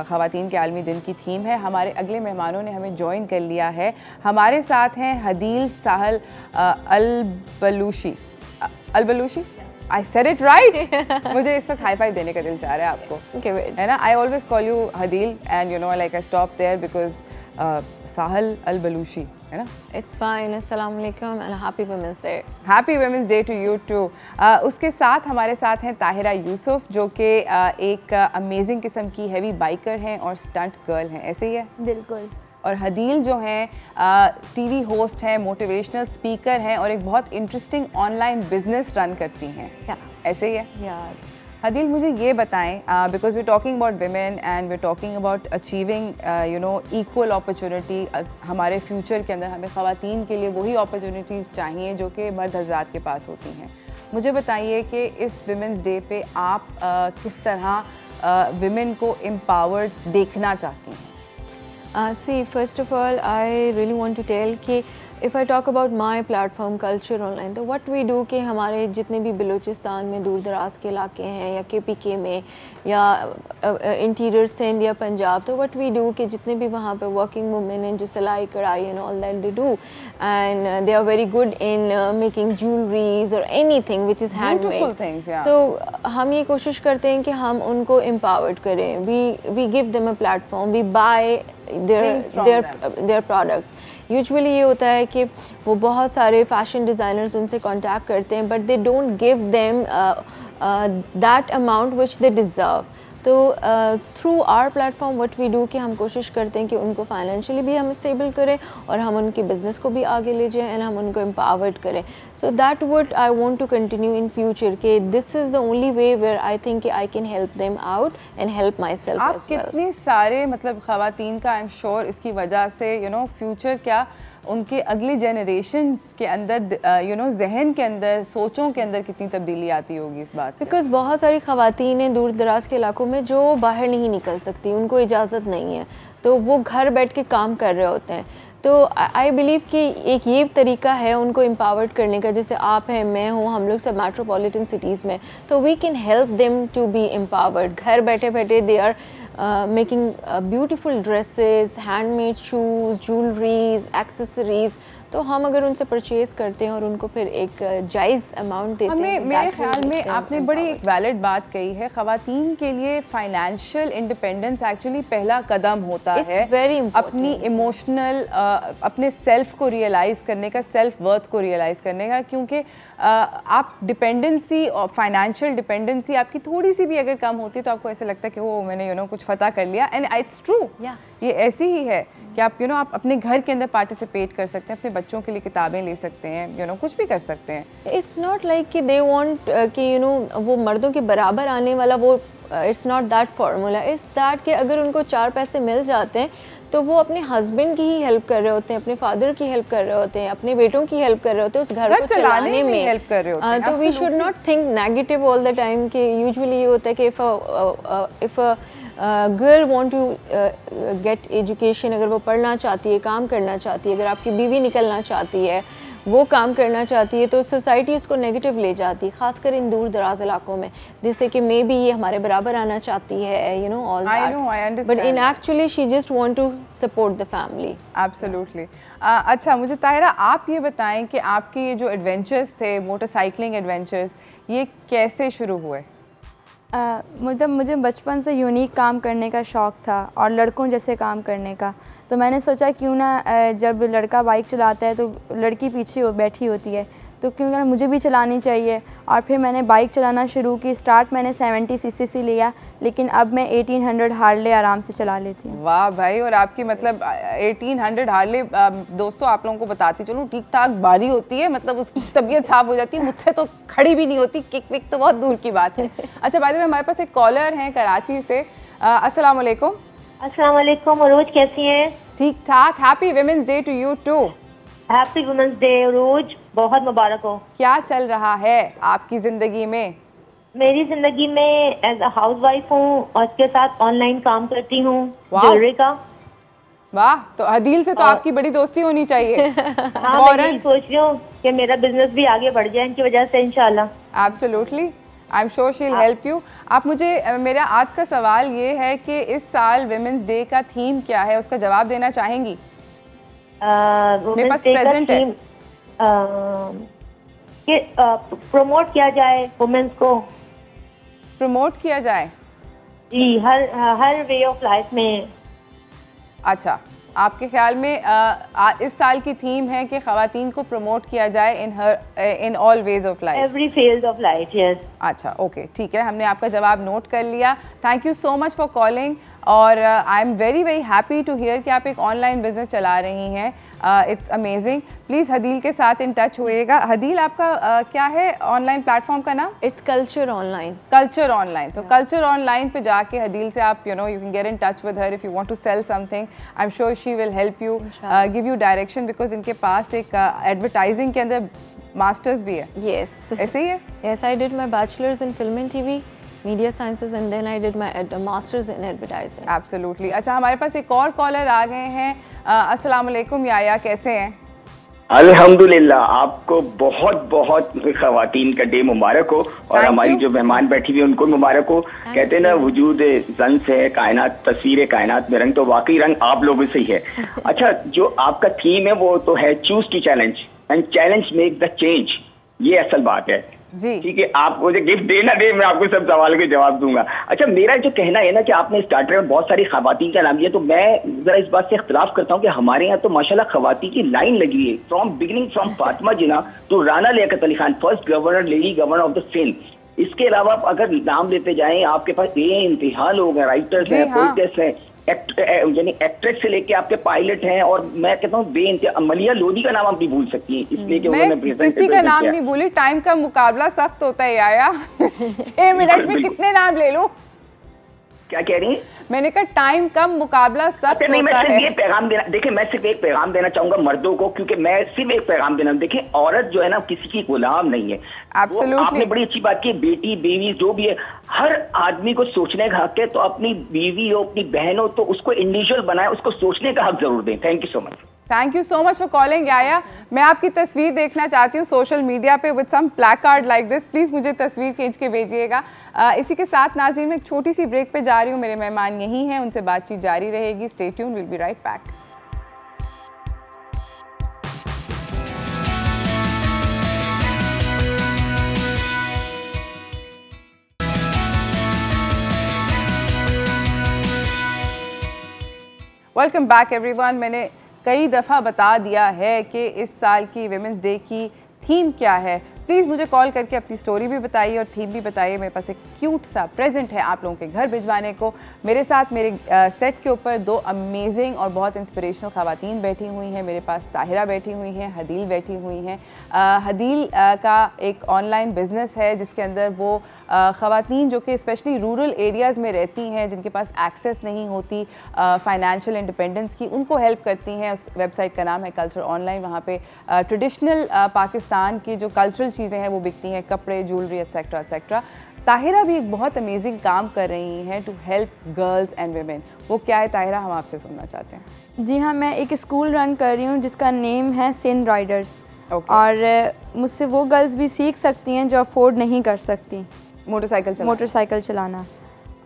ख़वातीन के आलमी दिन की थीम है। हमारे अगले मेहमानों ने हमें ज्वाइन कर लिया है। हमारे साथ हैं Hadeel Sahal Al-Balushi. I said it right. मुझे इस वक्त हाई फाइव देने का दिल चाह रहा है आपको, है ना? I always call you Hadeel and you know like I stop there because Sahal Al-Balushi, है ना? It's fine. Assalamu alaikum and happy Women's Day. Happy women's day to you too. उसके साथ हमारे साथ हैं ताहिरा यूसुफ, जो कि एक अमेजिंग किस्म की हैवी बाइकर हैं और स्टंट गर्ल हैं, ऐसे ही है? बिल्कुल। और हदील जो हैं टीवी होस्ट हैं, मोटिवेशनल स्पीकर हैं और एक बहुत इंटरेस्टिंग ऑनलाइन बिजनेस रन करती हैं, ऐसे ही है? यार हदील, मुझे ये बताएं, because we talking about women and we talking about achieving you know equal opportunity. हमारे फ्यूचर के अंदर हमें ख़वातीन के लिए वही अपॉर्चुनिटीज़ चाहिए जो कि मर्द हजरात के पास होती हैं। मुझे बताइए कि इस विमेंस डे पे आप किस तरह विमेन को एम्पावर्ड देखना चाहती हैं? See, first of all, I really want to tell कि if I talk about my platform culture online, तो what we do कि हमारे जितने भी बलूचिस्तान में दूर दराज के इलाके हैं या KPK में या इंटीरियर सिंध या पंजाब, तो what we do कि जितने भी वहाँ पे working women हैं जो सिलाई कढ़ाई and all that they do, and they are very good in making jewelries or anything which is handmade. Beautiful things, yeah. So हम ये कोशिश करते हैं कि हम उनको empowered करें. We give them a platform. We buy their products. Usually ये होता है कि वो बहुत सारे फैशन डिज़ाइनर्स उनसे कांटेक्ट करते हैं, but they don't give them that amount which they deserve. तो through our platform what we do कि हम कोशिश करते हैं कि उनको फाइनेंशियली भी हम स्टेबल करें और हम उनके बिज़नेस को भी आगे ले जाएं एंड हम उनको एम्पावर्ड करें. So that would I want to continue in future कि this is the only way where I think कि I can help them out and help myself. आप कितने सारे मतलब ख़वातीन का आई एम श्योर इसकी वजह से फ्यूचर क्या उनके अगली जनरेशन्स के अंदर जहन के अंदर सोचों के अंदर कितनी तब्दीली आती होगी इस बात से. बिकॉज बहुत सारी ख़वातीन हैं दूर दराज के इलाकों में जो बाहर नहीं निकल सकती, उनको इजाज़त नहीं है, तो वो घर बैठ के काम कर रहे होते हैं. तो आई बिलीव कि एक ये तरीका है उनको एम्पावर्ड करने का, जैसे आप हैं, मैं हूँ, हम लोग सब मेट्रोपॉलिटन सिटीज़ में, तो we can help them to be empowered. घर बैठे बैठे they are making beautiful dresses, handmade shoes, jewelleries, accessories. तो हम अगर उनसे परचेज करते हैं और उनको फिर एक जायज़ अमाउंट देते हैं, मेरे ख्याल में आपने बड़ी एक वैलिड बात कही है. ख़वातीन के लिए फाइनेंशियल इंडिपेंडेंस एक्चुअली पहला कदम होता है. वेरी अपनी इमोशनल अपने सेल्फ को रियलाइज़ करने का, सेल्फ वर्थ को रियलाइज़ करने का, क्योंकि आप डिपेंडेंसी और फाइनेंशियल डिपेंडेंसी आपकी थोड़ी सी भी अगर कम होती है तो आपको ऐसा लगता है कि वो मैंने कुछ फतह कर लिया. एंड इट्स ट्रू, ये ऐसी ही है कि आप आप अपने घर के अंदर पार्टिसिपेट कर सकते हैं, अपने बच्चों के लिए किताबें ले सकते हैं, कुछ भी कर सकते हैं. इट्स नॉट लाइक कि दे वांट कि वो मर्दों के बराबर आने वाला वो, it's not that formula. It's that कि अगर उनको 4 पैसे मिल जाते हैं तो वो अपने हस्बैंड की ही हेल्प कर रहे होते हैं, अपने फादर की हेल्प कर रहे होते हैं, अपने बेटों की हेल्प कर रहे होते हैं, उस घर को चलाने में हेल्प कर रहे होते हैं. तो we should not think negative all the time कि यूजुअली ये होता है कि if girl want to get education, अगर वो पढ़ना चाहती है, काम करना चाहती है, अगर आपकी बीवी निकलना चाहती है, वो काम करना चाहती है, तो सोसाइटी उसको नेगेटिव ले जाती है, खासकर इन दूर दराज इलाकों में, जैसे कि मे बी ये हमारे बराबर आना चाहती है, all that, but in actually she just want to support the family. Absolutely. अच्छा, मुझे ताहिरा आप ये बताएं कि आपके ये जो एडवेंचर्स थे, मोटरसाइकिलिंग एडवेंचर्स, ये कैसे शुरू हुए? मुझे बचपन से यूनिक काम करने का शौक़ था और लड़कों जैसे काम करने का. तो मैंने सोचा क्यों ना जब लड़का बाइक चलाता है तो लड़की पीछे बैठी होती है, तो क्यों ना मुझे भी चलानी चाहिए. और फिर मैंने बाइक चलाना शुरू की. स्टार्ट मैंने 70 सीसी लिया, लेकिन अब मैं 1800 हार्ले आराम से चला लेती हूँ. वाह भाई. और आपकी मतलब 1800 हार्ले, दोस्तों आप लोगों को बताती चलूँ, ठीक ठाक भारी होती है, मतलब उसकी तबीयत साफ हो जाती है. मुझसे तो खड़ी भी नहीं होती, किक विक तो बहुत दूर की बात है. अच्छा, बाय द वे हमारे पास एक कॉलर हैं कराची से. अस्सलाम वालेकुम. अस्सलाम वालेकुम. रोज कैसी हैं? ठीक ठाक. Happy women's day to you too. Happy women's day रोज, बहुत मुबारक हो. क्या चल रहा है आपकी ज़िंदगी में? मेरी ज़िंदगी में एज अ हाउस वाइफ हूँ और इसके साथ ऑनलाइन काम करती हूँ ज्वेलरी का. वाह. तो हदील से तो आपकी बड़ी दोस्ती होनी चाहिए. हाँ, मैं सोच रही हूँ कि मेरा बिजनेस भी आगे बढ़ जाए इनकी वजह से, इंशाल्लाह. Absolutely, I am sure she will help you. आप मुझे, मेरा आज का सवाल ये है कि इस साल वुमेन्स डे का थीम क्या है, उसका जवाब देना चाहेंगी? मेरे पास प्रेजेंट है कि प्रमोट किया जाए, वुमेन्स को प्रमोट किया जाए जी, हर वे ऑफ लाइफ में. अच्छा, आपके ख्याल में इस साल की थीम है कि ख़वातीन को प्रमोट किया जाए in all ways of life, every field of life. Yes. अच्छा, ओके, ठीक है, हमने आपका जवाब नोट कर लिया. Thank you so much for calling. और I am very happy to hear कि आप एक ऑनलाइन बिजनेस चला रही हैं. It's amazing. प्लीज़ हदील के साथ इन टच होइएगा. हदील, आपका क्या है ऑनलाइन प्लेटफॉर्म का नाम? It's culture online. Culture online. So culture online पे जाके हदील से आप you can get in touch with her if you want to sell something. I am sure she will help you, give you direction, because इनके पास एक advertising के अंदर masters भी है. यस, ऐसे ही है. Yes, I did my bachelors in film and TV, media sciences, and then I did my masters in advertising. Absolutely. अच्छा, हमारे पास एक और कॉलर आ गए हैं. अस्सलाम वालेकुम याया, कैसे हैं? अल्हम्दुलिल्लाह. आपको बहुत बहुत ख़वातीन का डे मुबारक हो और हमारी जो मेहमान बैठी हुई उनको मुबारक हो. कहते हैं ना, वजूद जन से है कायनात, तस्वीर कायनात में रंग, तो वाकई रंग आप लोगों से ही है. अच्छा, जो आपका थीम है वो तो है choose to challenge and challenge make the change. ये असल बात है. जी ठीक है, आप मुझे गिफ्ट देना दे, मैं आपको सब सवाल के जवाब दूंगा। अच्छा, मेरा जो कहना है ना कि आपने स्टार्टर में बहुत सारी खवातीन का नाम लिया, तो मैं जरा इस बात से इख्तिलाफ करता हूँ कि हमारे यहाँ तो माशाल्लाह खवातीन की लाइन लगी है from beginning, from Fatima Jinnah to Rana Liaquat Ali Khan, first governor, lady governor of the Sindh. इसके अलावा आप अगर नाम लेते जाएं, आपके पास बेइंतहा लोग हैं, राइटर्स हैं, पोइट्स हैं, यानी एक्ट्रेस से लेके आपके पायलट हैं, और मैं कहता हूँ बेइंतहा मलिया लोधी का नाम आप नहीं भूल सकती हैं, इसलिए कि उन्होंने किसी का नाम नहीं भूली। टाइम का मुकाबला सख्त होता है आया 6 मिनट में कितने नाम ले लूं? क्या कह रही हैं? मैंने कहा टाइम कम, मुकाबला सख्त होता है। मैं सिर्फ ये पैगाम देना, देखिए मैं सिर्फ एक पैगाम देना चाहूंगा मर्दों को, क्योंकि मैं सिर्फ एक पैगाम देना, देखिए औरत जो है ना किसी की गुलाम नहीं है। आपने बड़ी अच्छी बात की, बेटी बीवी जो भी है, हर आदमी को सोचने का हक है, तो अपनी बीवी हो, अपनी बहन हो, तो उसको इंडिविजुअल बनाए, उसको सोचने का हक जरूर दें। Thank you so much. Thank you so much for calling आया। मैं आपकी तस्वीर देखना चाहती हूँ सोशल मीडिया पे with some placard like this. Please मुझे तस्वीर खींच के भेजिएगा। इसी के साथ नाज़रीन मैं एक छोटी सी ब्रेक पे जा रही हूँ, मेरे मेहमान यही हैं, उनसे बातचीत जारी रहेगी। Stay tuned, will be right back. Welcome back everyone. मैंने कई दफ़ा बता दिया है कि इस साल की विमेंस डे की थीम क्या है। प्लीज़ मुझे कॉल करके अपनी स्टोरी भी बताइए और थीम भी बताइए। मेरे पास एक क्यूट सा प्रेजेंट है आप लोगों के घर भिजवाने को। मेरे साथ मेरे सेट के ऊपर 2 अमेजिंग और बहुत इंस्पिरेशनल ख़वातीन बैठी हुई हैं। मेरे पास ताहिरा बैठी हुई हैं, हदील बैठी हुई हैं। हदील का एक ऑनलाइन बिज़नेस है जिसके अंदर वो ख़वातीन जो कि स्पेशली रूरल एरियाज़ में रहती हैं, जिनके पास एक्सेस नहीं होती फाइनेंशियल इंडिपेंडेंस की, उनको हेल्प करती हैं। उस वेबसाइट का नाम है कल्चर ऑनलाइन। वहाँ पे ट्रेडिशनल पाकिस्तान की जो कल्चरल चीज़ें हैं वो बिकती हैं, कपड़े, ज्वेलरी एट्सेट्रा एट्सेट्रा। ताहिरा भी एक बहुत अमेजिंग काम कर रही हैं to help girls and women. वो क्या है ताहिरा, हम आपसे सुनना चाहते हैं। जी हाँ, मैं एक स्कूल रन कर रही हूँ जिसका नेम है सिंध राइडर्स। और मुझसे वो गर्ल्स भी सीख सकती हैं जो अफोर्ड नहीं कर सकती मोटरसाइकिल चलाना।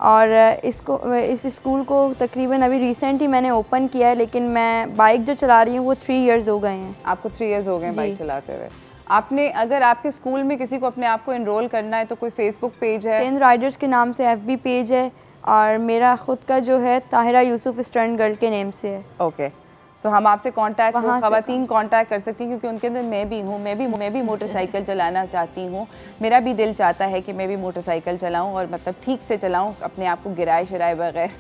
और इस स्कूल को तकरीबन अभी रिसेंट ही मैंने ओपन किया है, लेकिन मैं बाइक जो चला रही हूँ वो 3 इयर्स हो गए हैं। आपको 3 इयर्स हो गए बाइक चलाते हुए। आपने अगर आपके स्कूल में किसी को अपने आप को एनरोल करना है तो कोई फेसबुक पेज है? सिंध राइडर्स के नाम से FB पेज है, और मेरा खुद का जो है ताहिरा यूसुफ स्टर्न गर्ल के नेम से है। ओके, सो हम आपसे कांटेक्ट, ख़वातीन कांटेक्ट कर सकती हैं, क्योंकि उनके अंदर मैं भी हूँ, मैं भी मोटरसाइकिल चलाना चाहती हूँ। मेरा भी दिल चाहता है कि मैं भी मोटरसाइकिल चलाऊँ, और मतलब ठीक से चलाऊँ, अपने आप को गिराए शिराए बगैर।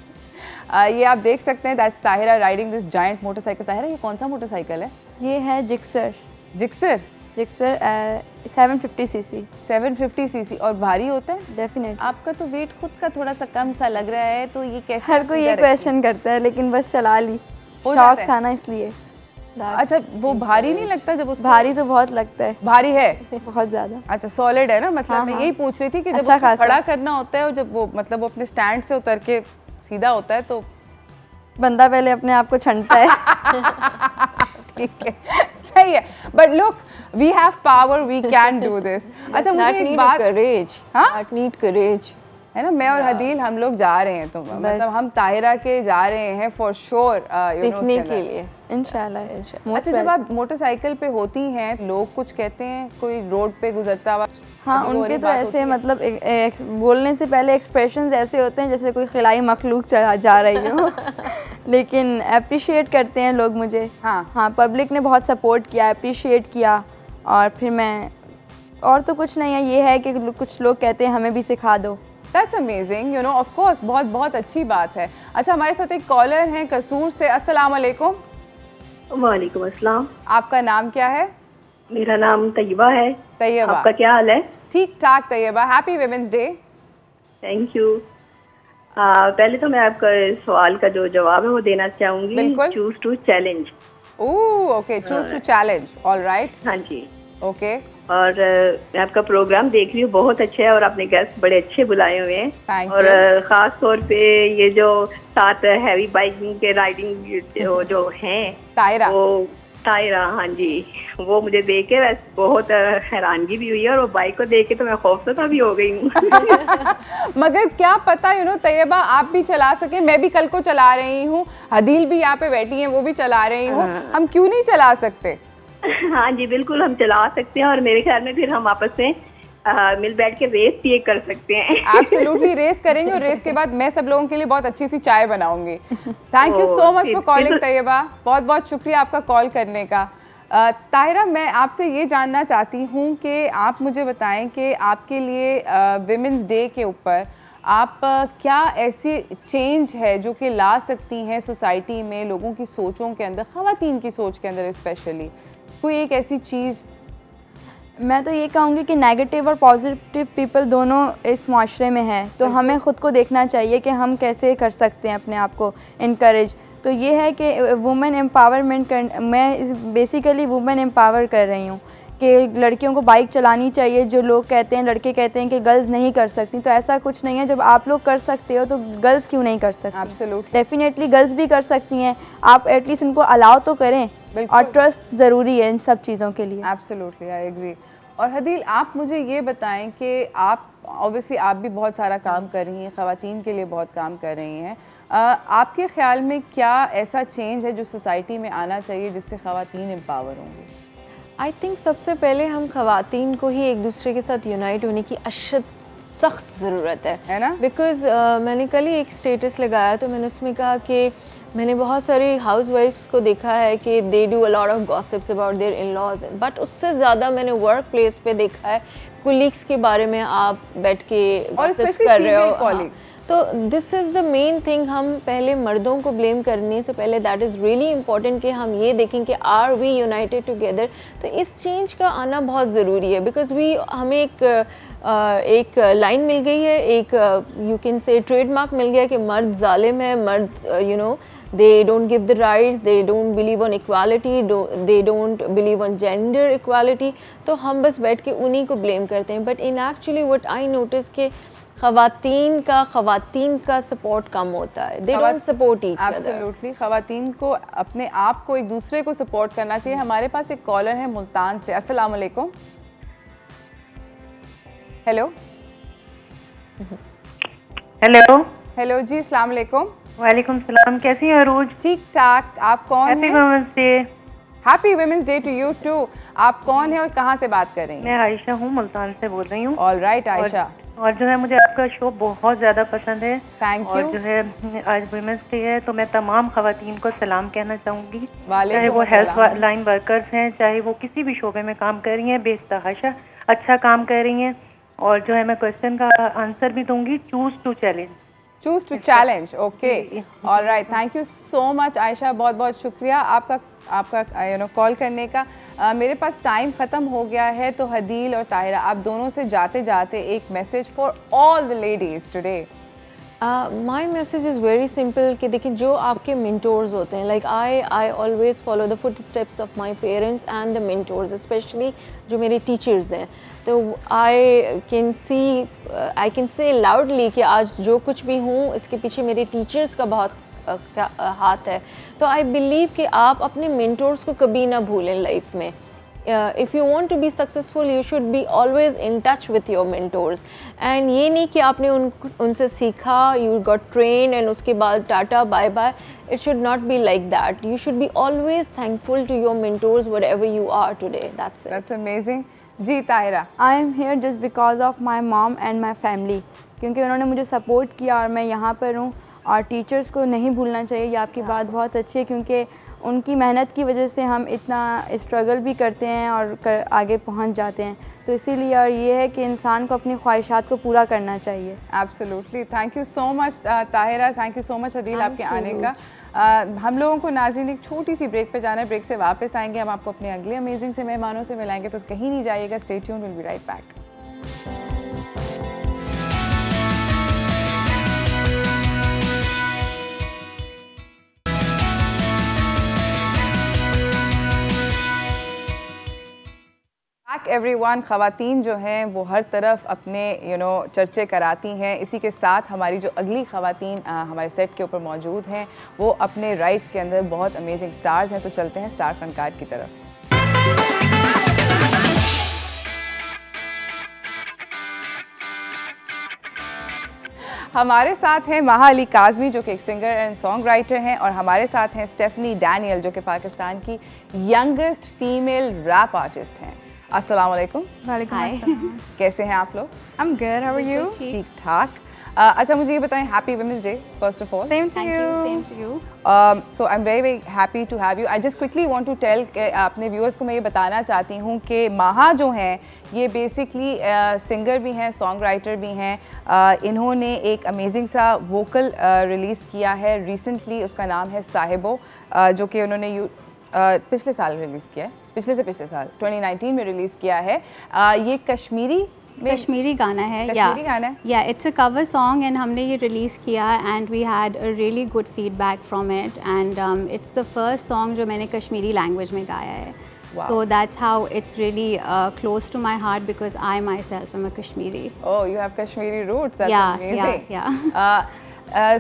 ये आप देख सकते हैं, that's Tahira riding this giant motorcycle. Tahira, ये कौन सा मोटरसाइकिल है? ये है जिक्सर 750 cc। 750 cc। और भारी होता है? डेफिनेटली। आपका तो वेट खुद का थोड़ा सा कम सा लग रहा है, तो ये कैसे? हर कोई ये क्वेश्चन करता है, लेकिन बस चला ली, शौक था ना इसलिए। अच्छा, वो भारी नहीं लगता जब उसको? भारी तो बहुत लगता है। भारी है बहुत ज़्यादा। अच्छा, सॉलिड है ना, मतलब हाँ, मैं यही पूछ रही थी कि जब अच्छा उसको खड़ा करना होता है और जब वो मतलब वो अपने स्टैंड से उतर के सीधा होता है तो बंदा पहले अपने आप को छंटता है। ठीक है, सही है। But look, we have power, we can do this. अच्छा, मुझे एक बात, नीड करेज है ना, मैं और हदील हम लोग जा रहे हैं, तो मतलब हम ताहिरा के जा रहे हैं फॉर श्योर सीखने के लिए, इंशाल्लाह। अच्छा, जब आप मोटरसाइकिल पे होती हैं, लोग कुछ कहते हैं, कोई रोड पे गुजरता हुआ? हाँ, उनके तो ऐसे मतलब बोलने से पहले एक्सप्रेशंस ऐसे होते हैं जैसे कोई खिलाई मखलूक जा रही हो। लेकिन अप्रिशिएट करते हैं लोग मुझे। हाँ, पब्लिक ने बहुत सपोर्ट किया, अप्रिशिएट किया। और फिर मैं, और तो कुछ नहीं है, ये है कि कुछ लोग कहते हैं हमें भी सिखा दो। That's amazing, you know, of course, बहुत बहुत अच्छी बात है। अच्छा, हमारे साथ एक कॉलर हैं कसूर से। अस्सलाम वालेकुम। वालेकुम अस्सलाम। आपका नाम क्या है? मेरा नाम तैयबा है। तैयबा, आपका क्या हाल है? ठीक ठाक Tayyaba, happy women's day. Thank you. पहले तो मैं आपका सवाल का जो जवाब है वो देना चाहूँगी। बिल्कुल। Choose to challenge. Okay, choose to challenge, all right. हाँ जी। ओके। और मैं आपका प्रोग्राम देख रही हूँ, बहुत अच्छा है, और आपने गेस्ट बड़े अच्छे बुलाए हुए हैं। Thank और you. ख़ास तौर पे ये जो 7 हैवी बाइकिंग के राइडिंग जो हैं, ताहिरा, वो ताहिरा, हाँ जी, वो मुझे देख के वैसे बहुत हैरानगी भी हुई है, और वो बाइक को देख के तो मैं खौफजदा भी हो गई हूँ। मगर क्या पता यू नो तैयबा, आप भी चला सके। मैं भी कल को चला रही हूँ, हदील भी यहाँ पे बैठी हैं, वो भी चला रही हूँ, हम क्यों नहीं चला सकते? हाँ जी, बिल्कुल हम चला सकते हैं। और मेरे ख्याल में फिर हम आपस में मिल बैठ के रेस भी ये कर सकते हैं। एब्सोल्युटली रेस करेंगे और रेस के बाद मैं सब लोगों के लिए बहुत अच्छी सी चाय बनाऊंगी। Thank you so much for calling Tayyaba, बहुत बहुत शुक्रिया आपका कॉल करने का। ताहिरा, मैं आपसे ये जानना चाहती हूँ कि आप मुझे बताएं कि आपके लिए विमेंस डे के ऊपर आप क्या ऐसी चेंज है जो कि ला सकती हैं सोसाइटी में, लोगों की सोचों के अंदर, ख़वातीन की सोच के अंदर स्पेशली, कोई एक ऐसी चीज़? मैं तो ये कहूँगी कि नेगेटिव और पॉजिटिव पीपल दोनों इस माशरे में हैं, तो हमें ख़ुद को देखना चाहिए कि हम कैसे कर सकते हैं अपने आप को इनकरेज। तो ये है कि वुमेन एम्पावरमेंट मैं बेसिकली वुमेन एम्पावर कर रही हूँ कि लड़कियों को बाइक चलानी चाहिए। जो लोग कहते हैं, लड़के कहते हैं कि गर्ल्स नहीं कर सकती, तो ऐसा कुछ नहीं है। जब आप लोग कर सकते हो तो गर्ल्स क्यों नहीं कर सकती? एब्सोल्युटली, डेफिनेटली गर्ल्स भी कर सकती हैं। आप एटलीस्ट उनको अलाउ तो करें, और ट्रस्ट ज़रूरी है इन सब चीज़ों के लिए। Absolutely, I agree. और हदील, आप मुझे ये बताएं कि आप ऑब्वियसली आप भी बहुत सारा काम कर रही हैं, ख़वातीन के लिए बहुत काम कर रही हैं। आपके ख़्याल में क्या ऐसा चेंज है जो सोसाइटी में आना चाहिए जिससे ख़वातीन एम्पावर होंगी? आई थिंक सबसे पहले हम ख़वातीन को ही एक दूसरे के साथ यूनाइट होने की सख्त ज़रूरत है ना? बिकॉज़ मैंने कल ही एक स्टेटस लगाया तो मैंने उसमें कहा कि मैंने बहुत सारी हाउसवाइफ्स को देखा है कि they do a lot of gossips about their in laws, but उससे ज़्यादा मैंने वर्क प्लेस पे देखा है कुलीग्स के बारे में आप बैठ के गॉसिप्स कर रहे हो। तो this is the main thing. हम पहले मर्दों को ब्लेम करने से पहले दैट इज़ रियली इम्पॉर्टेंट कि हम ये देखें कि आर वी यूनाइटेड टुगेदर। तो इस चेंज का आना बहुत ज़रूरी है बिकॉज हमें एक लाइन मिल गई है, एक यू कैन से ट्रेडमार्क मिल गया कि मर्द जालिम है, मर्द they don't give the rights, they don't believe on equality, they don't believe on gender equality। तो हम बस बैठ के उन्हीं को ब्लेम करते हैं, but in actually what I notice कि ख़वातीन का सपोर्ट कम होता है। They don't support each other. Absolutely, ख़वातीन को अपने आप को एक दूसरे को सपोर्ट करना चाहिए। हमारे पास एक कॉलर है मुल्तान से। अस्सलाम वालेकुम। हेलो हेलो हेलो जी, अस्सलाम वालेकुम। वालेकुम सलाम, कैसी हैं अरूज? ठीक ठाक, आप कौन हैं? Happy women's day. Happy women's day to you too. आप कौन है और कहाँ से बात कर रही हैं? मैं आयशा हूँ, मुल्तान से बोल रही हूँ। All right Ayesha. और जो है मुझे आपका शो बहुत ज़्यादा पसंद है। Thank you. और जो है आज वुमेन्स डे है तो मैं तमाम ख़वातीन को सलाम कहना चाहूँगी, चाहे वो हेल्थ लाइन वर्कर्स हैं, चाहे वो किसी भी शोबे में काम कर रही हैं, बेतहाशा अच्छा काम कर रही हैं। और जो है मैं क्वेश्चन का आंसर भी दूंगी, choose to challenge. Choose to challenge, okay, all right. Thank you so much Ayesha, बहुत बहुत शुक्रिया आपका कॉल करने का। मेरे पास टाइम ख़त्म हो गया है, तो हदील और ताहिरा आप दोनों से जाते जाते एक message for all the ladies today. My message is very simple कि देखिए जो आपके मेंटोर्स होते हैं, like I always follow the foot steps of my parents and the mentors, specially जो मेरे टीचर्स हैं। तो आई कैन से लाउडली कि आज जो कुछ भी हूँ इसके पीछे मेरे टीचर्स का बहुत हाथ है। तो आई बिलीव कि आप अपने मेंटोर्स को कभी ना भूलें लाइफ में। if you want to be successful you should be always in touch with your mentors, and ये नहीं कि आपने उनसे सीखा, you got trained and उसके बाद tata bye bye. it should not be like that. You should be always thankful to your mentors wherever you are today. That's it. That's amazing. जी Tahira. I am here just because of my mom and my family, क्योंकि उन्होंने मुझे support किया और मैं यहाँ पर हूँ। और टीचर्स को नहीं भूलना चाहिए, ये आपकी बात बहुत अच्छी है, क्योंकि उनकी मेहनत की वजह से हम इतना स्ट्रगल भी करते हैं और आगे पहुंच जाते हैं। तो इसीलिए और ये है कि इंसान को अपनी ख्वाहिशात को पूरा करना चाहिए। Absolutely, thank you so much Tahira, thank you so much Hadeel आपके आने का। हम लोगों को नाज़रीन एक छोटी सी ब्रेक पे जाना है, ब्रेक से वापस आएंगे, हम आपको अपने अगले अमेजिंग से मेहमानों से मिलाएंगे, तो कहीं नहीं जाइएगा, stay tuned, will be right back. Everyone, ख़वातीन जो हैं वो हर तरफ अपने चर्चे कराती हैं। इसी के साथ हमारी जो अगली ख़वातीन हमारे सेट के ऊपर मौजूद हैं वो अपने राइट्स के अंदर बहुत अमेजिंग स्टार्स हैं। तो चलते हैं स्टार फनकार की तरफ। हमारे साथ हैं महा अली काज़मी जो कि एक सिंगर एंड सॉन्ग राइटर हैं, और हमारे साथ हैं स्टेफनी डैनियल जो कि पाकिस्तान की यंगेस्ट फीमेल रैप आर्टिस्ट हैं। अस्सलाम वालेकुम। वालेकुम अस्सलाम। कैसे हैं आप लोग? I'm good. How are you? ठीक ठाक। अच्छा मुझे ये बताएं, happy women's day first of all. Same to you. Same to you. So I am very very happy to have you. I just quickly want to tell अपने viewers को मैं ये बताना चाहती हूँ कि माहा जो हैं ये बेसिकली सिंगर भी हैं, सॉन्ग राइटर भी हैं। इन्होंने एक अमेजिंग सा वोकल रिलीज़ किया है रिसेंटली, उसका नाम है साहिबो, जो कि उन्होंने पिछले साल रिलीज़ किया है, पिछले से पिछले साल 2019 में रिलीज़ किया है। ये कश्मीरी गाना है, कश्मीरी गाना है, या it's a cover song and हमने ये रिलीज़ किया and we had a really good feedback from it and it's the first song जो मैंने कश्मीरी लैंग्वेज में गाया है। So that's how it's really close to my heart because I myself am a Kashmiri. Oh, you have Kashmiri roots. That's amazing. Yeah.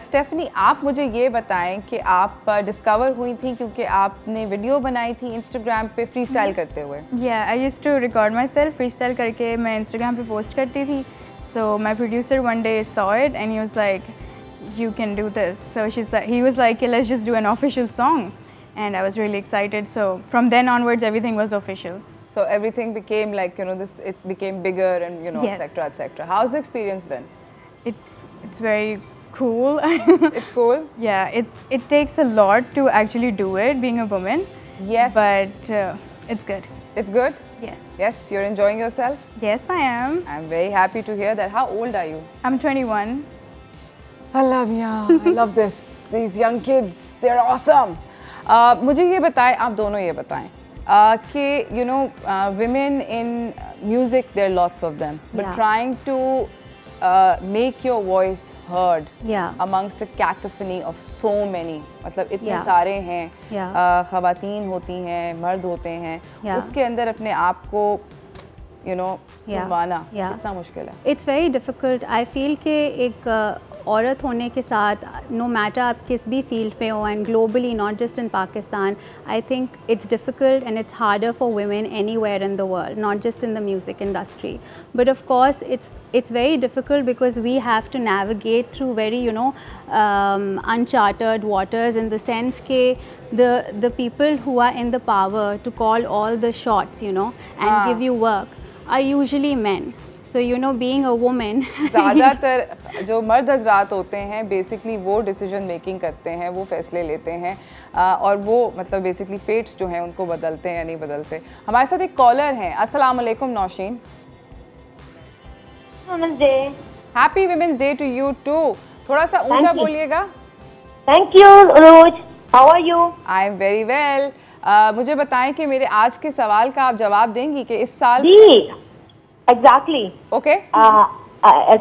Stephanie, आप मुझे ये बताएं कि आप डिस्कवर हुई थी क्योंकि आपने वीडियो बनाई थी इंस्टाग्राम पे फ्री स्टाइल करते हुए। Yeah, I used to record myself free style करके मैं इंस्टाग्राम पे पोस्ट करती थी। So my producer one day saw it and he was like, you can do this. So he was like, let's just do an official song. And I was really excited. So from then onwards, everything was official. So everything became like, you know, it became bigger and, you know, yes. etc. etc. How's the experience been? It's very cool. It's cool? Yeah, it takes a lot to actually do it, being a woman. Yes. But it's good. It's good? Yes. Yes, you're enjoying yourself? Yes, I am. I'm very happy to hear that. How old are you? I'm 21. Allah mia, I love this. These young kids, they're awesome. मुझे ये बताएं, आप दोनों ये बताएं कि you know women in music, there are lots of them, but trying to make your voice heard amongst a cacophony of so many, मतलब इतने सारे हैं, ख़वातीन होती हैं, मर्द होते हैं, उसके अंदर अपने आप को you know सुनवाना कितना मुश्किल है? It's very difficult. I feel कि एक औरत होने के साथ नो मैटर आप किस भी फील्ड पे हो and globally not just in Pakistan, I think it's difficult and it's harder for women anywhere in the world, not just in the music industry, but of course it's very difficult because we have to navigate through very uncharted waters, in the sense that the people who are in the power to call all the shots, and give you work are usually men. So being a woman ज़्यादातर जो मर्द हजरात होते हैं basically वो decision making करते हैं, वो फैसले लेते हैं और वो मतलब बेसिकली फेट्स जो हैं उनको बदलते हैं या नहीं बदलते। हमारे साथ एक कॉलर हैं। अस्सलाम वालेकुम Nausheen. Happy women's day to you too. थोड़ा सा ऊंचा बोलिएगा। Thank you Rose, how are you? I am very well. मुझे बताएं कि मेरे आज के सवाल का आप जवाब देंगी कि इस साल Exactly. Okay.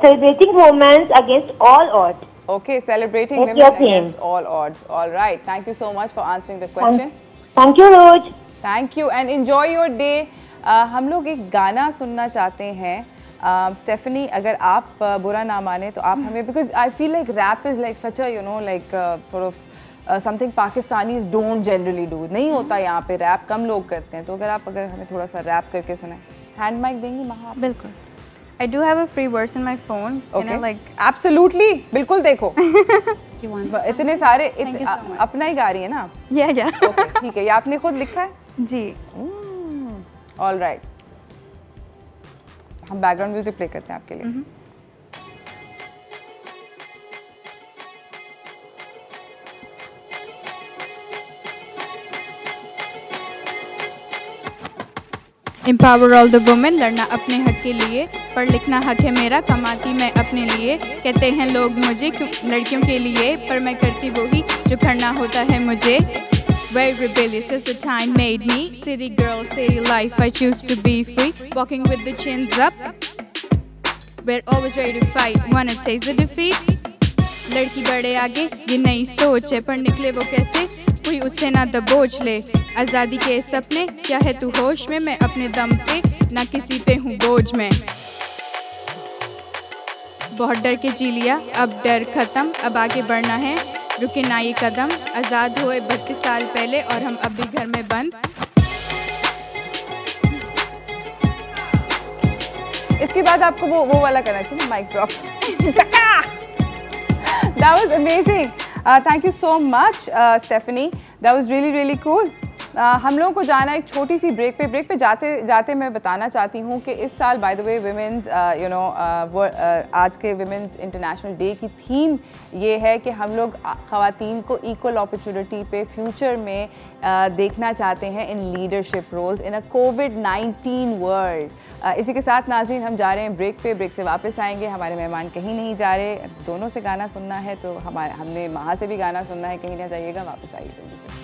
Celebrating women against all odds. Okay, celebrating women against all odds. All right. Thank you so much for answering the question. Thank you, Roj. Thank you and enjoy your day. हम लोग एक गाना सुनना चाहते हैं। Stephanie, अगर आप बुरा ना माने तो आप हमें, because I feel like rap is like such a like sort of something Pakistanis don't generally do. नहीं होता यहाँ पे रैप, कम लोग करते हैं, तो अगर हमें थोड़ा सा रैप करके सुनाएं। हैंड माइक देंगी महा? बिल्कुल। I do have a free verse in my phone. Okay. Like absolutely, बिल्कुल देखो। इतने सारे अपना ही गा रही है ना? Yeah. Okay, ठीक है। ये आपने खुद लिखा है? जी। All right. हम बैकग्राउंड म्यूजिक प्ले करते हैं आपके लिए। Empower all the women, लड़ना अपने हक के लिए, पढ़ लिखना हक है मेरा, कमाती मैं अपने लिए, कहते हैं लोग मुझे लड़कियों के लिए, पर मैं करती वही जो करना होता है मुझे। Very rebellious as the time made me, city girl city life I choose to be free, walking with the chins up, we're always ready to fight, wanna taste the defeat, लड़की बड़े आगे ये नई सोच है, पर निकले वो कैसे कोई उससे ना दबोच ले, आज़ादी के सपने क्या है तू होश में, मैं अपने दम पे ना किसी पे हूँ बोझ में, बहुत डर के जी लिया अब डर खत्म, अब आगे बढ़ना है रुके ना ये कदम, आज़ाद हुए 32 साल पहले और हम अब भी घर में बंद। इसके बाद आपको वो वाला करना चाहिए, mic drop. That was amazing. Thank you so much, Stephanie. That was really, really cool. हम लोगों को जाना एक छोटी सी ब्रेक पे जाते जाते मैं बताना चाहती हूँ कि इस साल बाय द वे विमेंस आज के विमेंस इंटरनेशनल डे की थीम ये है कि हम लोग ख़वातीन को इक्वल अपॉर्चुनिटी पे फ्यूचर में देखना चाहते हैं in leadership roles in a कोविड-19 वर्ल्ड। इसी के साथ नाज़रीन हम जा रहे हैं ब्रेक से वापस आएंगे। हमारे मेहमान कहीं नहीं जा रहे, दोनों से गाना सुनना है तो हमने वहाँ से भी गाना सुनना है, कहीं ना जाइएगा, वापस आइए जल्दी से।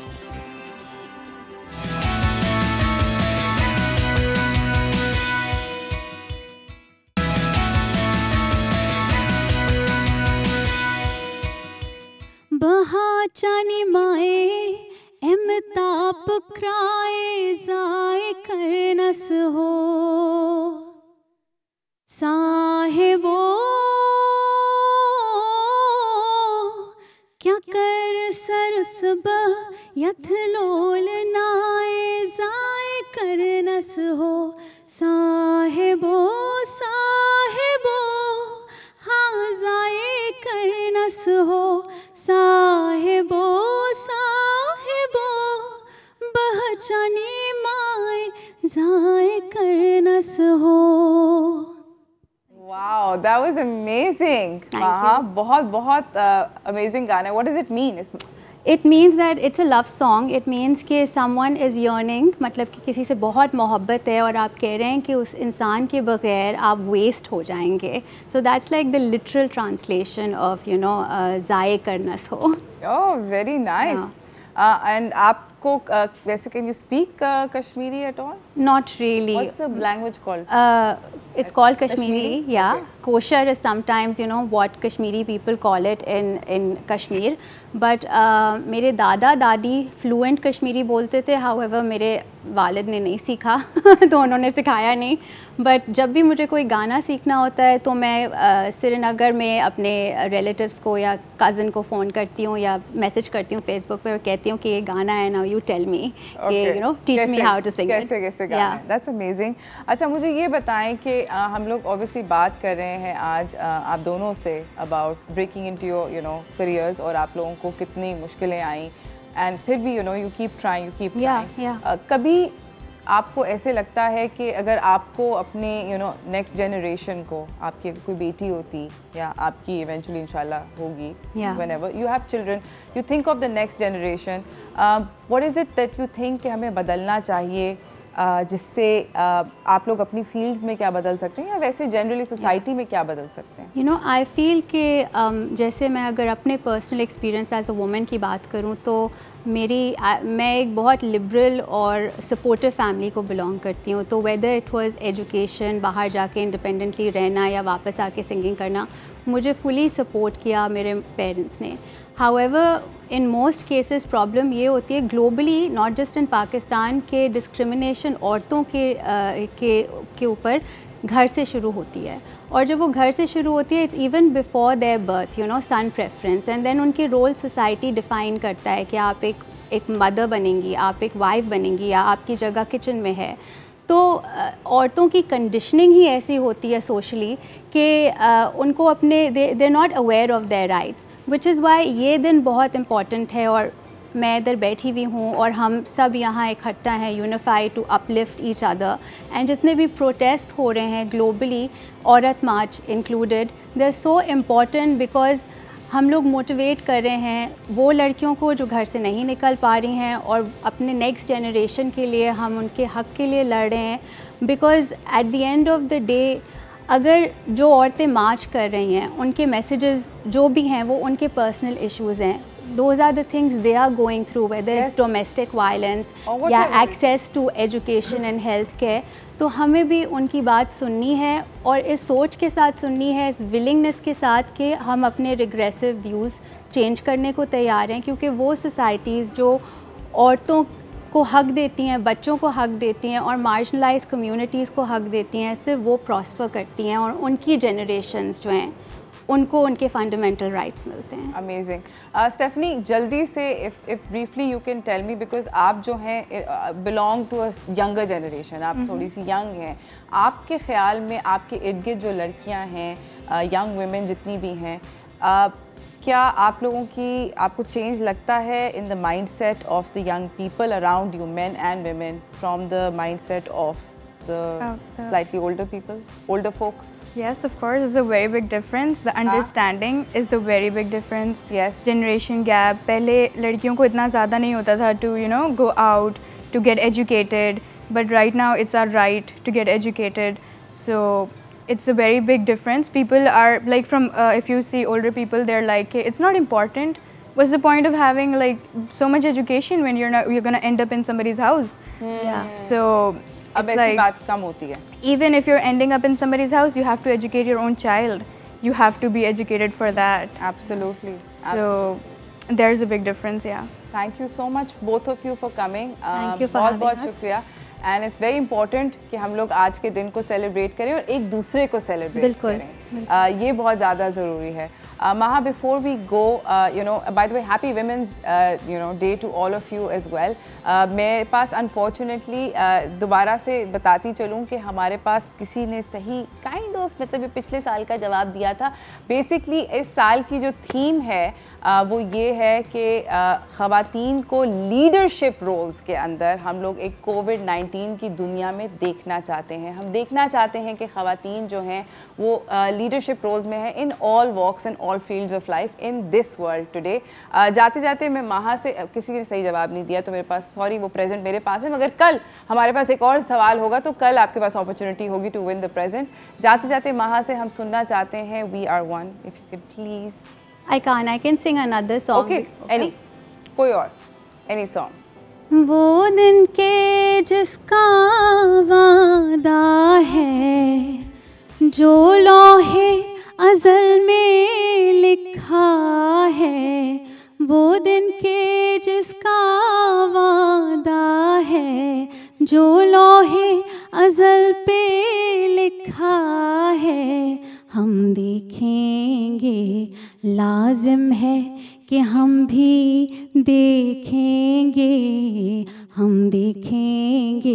बहाचानी माए एमताप क्राए जाए करनस हो साहेबो क्या कर सरसब यथलोल नाए जाए करनस हो साहेबो साहेबो हाँ जाए करनस हो साहेबो साहेबो बहचानी माए जाए करनस हो। Wow, that was amazing. बहुत amazing गाना है. What does it mean? It means that it's a love song. It means कि someone is yearning, मतलब कि किसी से बहुत मोहब्बत है और आप कह रहे हैं कि उस इंसान के बगैर आप waste हो जाएंगे. So that's like the literal translation of ज़ाये Karan's हो. Oh, very nice. And आपको वैसे can you speak Kashmiri at all? Not really. What's the language called? It's called Kashmiri. Yeah. Okay. Kosher is sometimes what Kashmiri people call it in Kashmir. But मेरे दादा दादी fluent Kashmiri बोलते थे. However मेरे वालिद ने नहीं सीखा तो उन्होंने सिखाया नहीं. बट जब भी मुझे कोई गाना सीखना होता है तो मैं श्रीनगर में अपने रिलेटिव्स को या कज़न को फ़ोन करती हूँ या मैसेज करती हूँ फेसबुक पे और कहती हूँ कि ये गाना है ना, यू टेल मी कि teach me how to sing it. कैसे गाना है? That's amazing. अच्छा मुझे ये बताएं कि हम लोग ऑब्वियसली बात कर रहे हैं आज आप दोनों से about breaking into your careers और आप लोगों को कितनी मुश्किलें आई एंड फिर भी you keep trying, you keep trying. कभी आपको ऐसे लगता है कि अगर आपको अपने नेक्स्ट जनरेशन को, आपकी कोई बेटी होती या आपकी इवेंचुअली इंशाल्लाह होगी, whenever you have children, you think of the next generation, what is it that you think कि हमें बदलना चाहिए जिससे आप लोग अपनी फील्ड्स में क्या बदल सकते हैं या वैसे जनरली सोसाइटी में क्या बदल सकते हैं? आई फील कि जैसे मैं अगर अपने personal experience as a women की बात करूँ तो मैं एक बहुत लिबरल और सपोर्टिव फैमिली को बिलोंग करती हूँ. तो वेदर इट वाज एजुकेशन, बाहर जाके इंडिपेंडेंटली रहना या वापस आके सिंगिंग करना, मुझे फुली सपोर्ट किया मेरे पेरेंट्स ने. However in most cases problem ये होती है globally, not just in Pakistan, के डिस्क्रिमिनेशन औरतों के ऊपर घर से शुरू होती है. और जब वो घर से शुरू होती है, it's even before their birth, son preference, and then उनके रोल सोसाइटी डिफ़ाइन करता है कि आप एक मदर बनेंगी, आप एक वाइफ बनेंगी या आपकी जगह किचन में है. तो औरतों की कंडीशनिंग ही ऐसी होती है सोशली कि उनको अपने they not aware of their rights, which is why ये दिन बहुत इम्पॉर्टेंट है. और मैं इधर बैठी हुई हूँ और हम सब यहाँ इकट्ठा हैं, unified to uplift each other. And जितने भी प्रोटेस्ट हो रहे हैं globally, Aurat march included, they are so important because हम लोग मोटिवेट कर रहे हैं वो लड़कियों को जो घर से नहीं निकल पा रही हैं और अपने नेक्स्ट जनरेशन के लिए हम उनके हक़ के लिए लड़ रहे हैं. Because at the end of the day अगर जो औरतें मार्च कर रही हैं उनके मैसेजेस जो भी हैं वो उनके पर्सनल इश्यूज़ हैं. Those are the things they are going through, whether it's domestic violence या access to education and health care. तो हमें भी उनकी बात सुननी है और इस सोच के साथ सुननी है, इस विलिंगनेस के साथ कि हम अपने रिग्रेसिव व्यूज़ चेंज करने को तैयार हैं. क्योंकि वो सोसाइटीज़ जो औरतों को हक देती हैं, बच्चों को हक देती हैं और मार्जिनलाइज कम्युनिटीज़ को हक देती हैं, सिर्फ वो प्रॉस्पर करती हैं और उनकी जनरेशन्स जो हैं उनको उनके फंडामेंटल राइट्स मिलते हैं. अमेजिंग. स्टेफनी, जल्दी से if briefly you can tell me, because आप जो हैं belong to a younger generation, आप थोड़ी सी यंग हैं, आपके ख्याल में आपके इर्द गिर्द जो लड़कियां हैं, यंग वुमेन जितनी भी हैं, क्या आप लोगों की आपको चेंज लगता है in the mindset of the young people around you, men and women, from the mindset of the slightly older people, older folks? Yes, of course, there's a very big difference. The understanding is the very big difference. Yes. Generation gap. पहले लड़कियों को इतना ज़्यादा नहीं होता था to go out to get educated, but right now it's our right to get educated. So it's a very big difference. People are like from if you see older people, they're like, it's not important. What's the point of having like so much education when you're gonna end up in somebody's house? Yeah. So अब ऐसी बात कम होती है. Even if you're ending up in somebody's house, you have to educate your own child. You have to be educated for that. Absolutely. So there's a big difference, yeah. Thank you so much both of you for coming. Thank you for having us. बहुत शुक्रिया. And it's very important कि हम लोग आज के दिन को celebrate करें और एक दूसरे को सेलिब्रेट करें. ये बहुत ज़्यादा ज़रूरी है. Maha, before we go, by the way, happy Women's Day to all of you as well. मेरे पास unfortunately दोबारा से बताती चलूँ कि हमारे पास किसी ने सही kind of मतलब पिछले साल का जवाब दिया था. Basically इस साल की जो थीम है वो ये है कि ख़वातीन को लीडरशिप रोल्स के अंदर हम लोग एक कोविड-19 की दुनिया में देखना चाहते हैं. हम देखना चाहते हैं कि ख़वातीन जो हैं वो लीडरशिप रोल्स में हैं in all walks and all fields of life in this world today. जाते जाते मैं माहा से, किसी ने सही जवाब नहीं दिया तो मेरे पास सॉरी वो प्रेजेंट मेरे पास है, मगर कल हमारे पास एक और सवाल होगा तो कल आपके पास अपॉर्चुनिटी होगी टू विन द प्रेजेंट. जाते जाते माहा से हम सुनना चाहते हैं we are one. If you can please. I can sing another song. Okay. Any, कोई और, any song. वो दिन के जिसका वादा है जो लौहे अज़ल में लिखा है, वो दिन के जिसका वादा है जो लौहे अज़ल पे लिखा है, हम देखेंगे, लाजिम है कि हम भी देखेंगे, हम देखेंगे.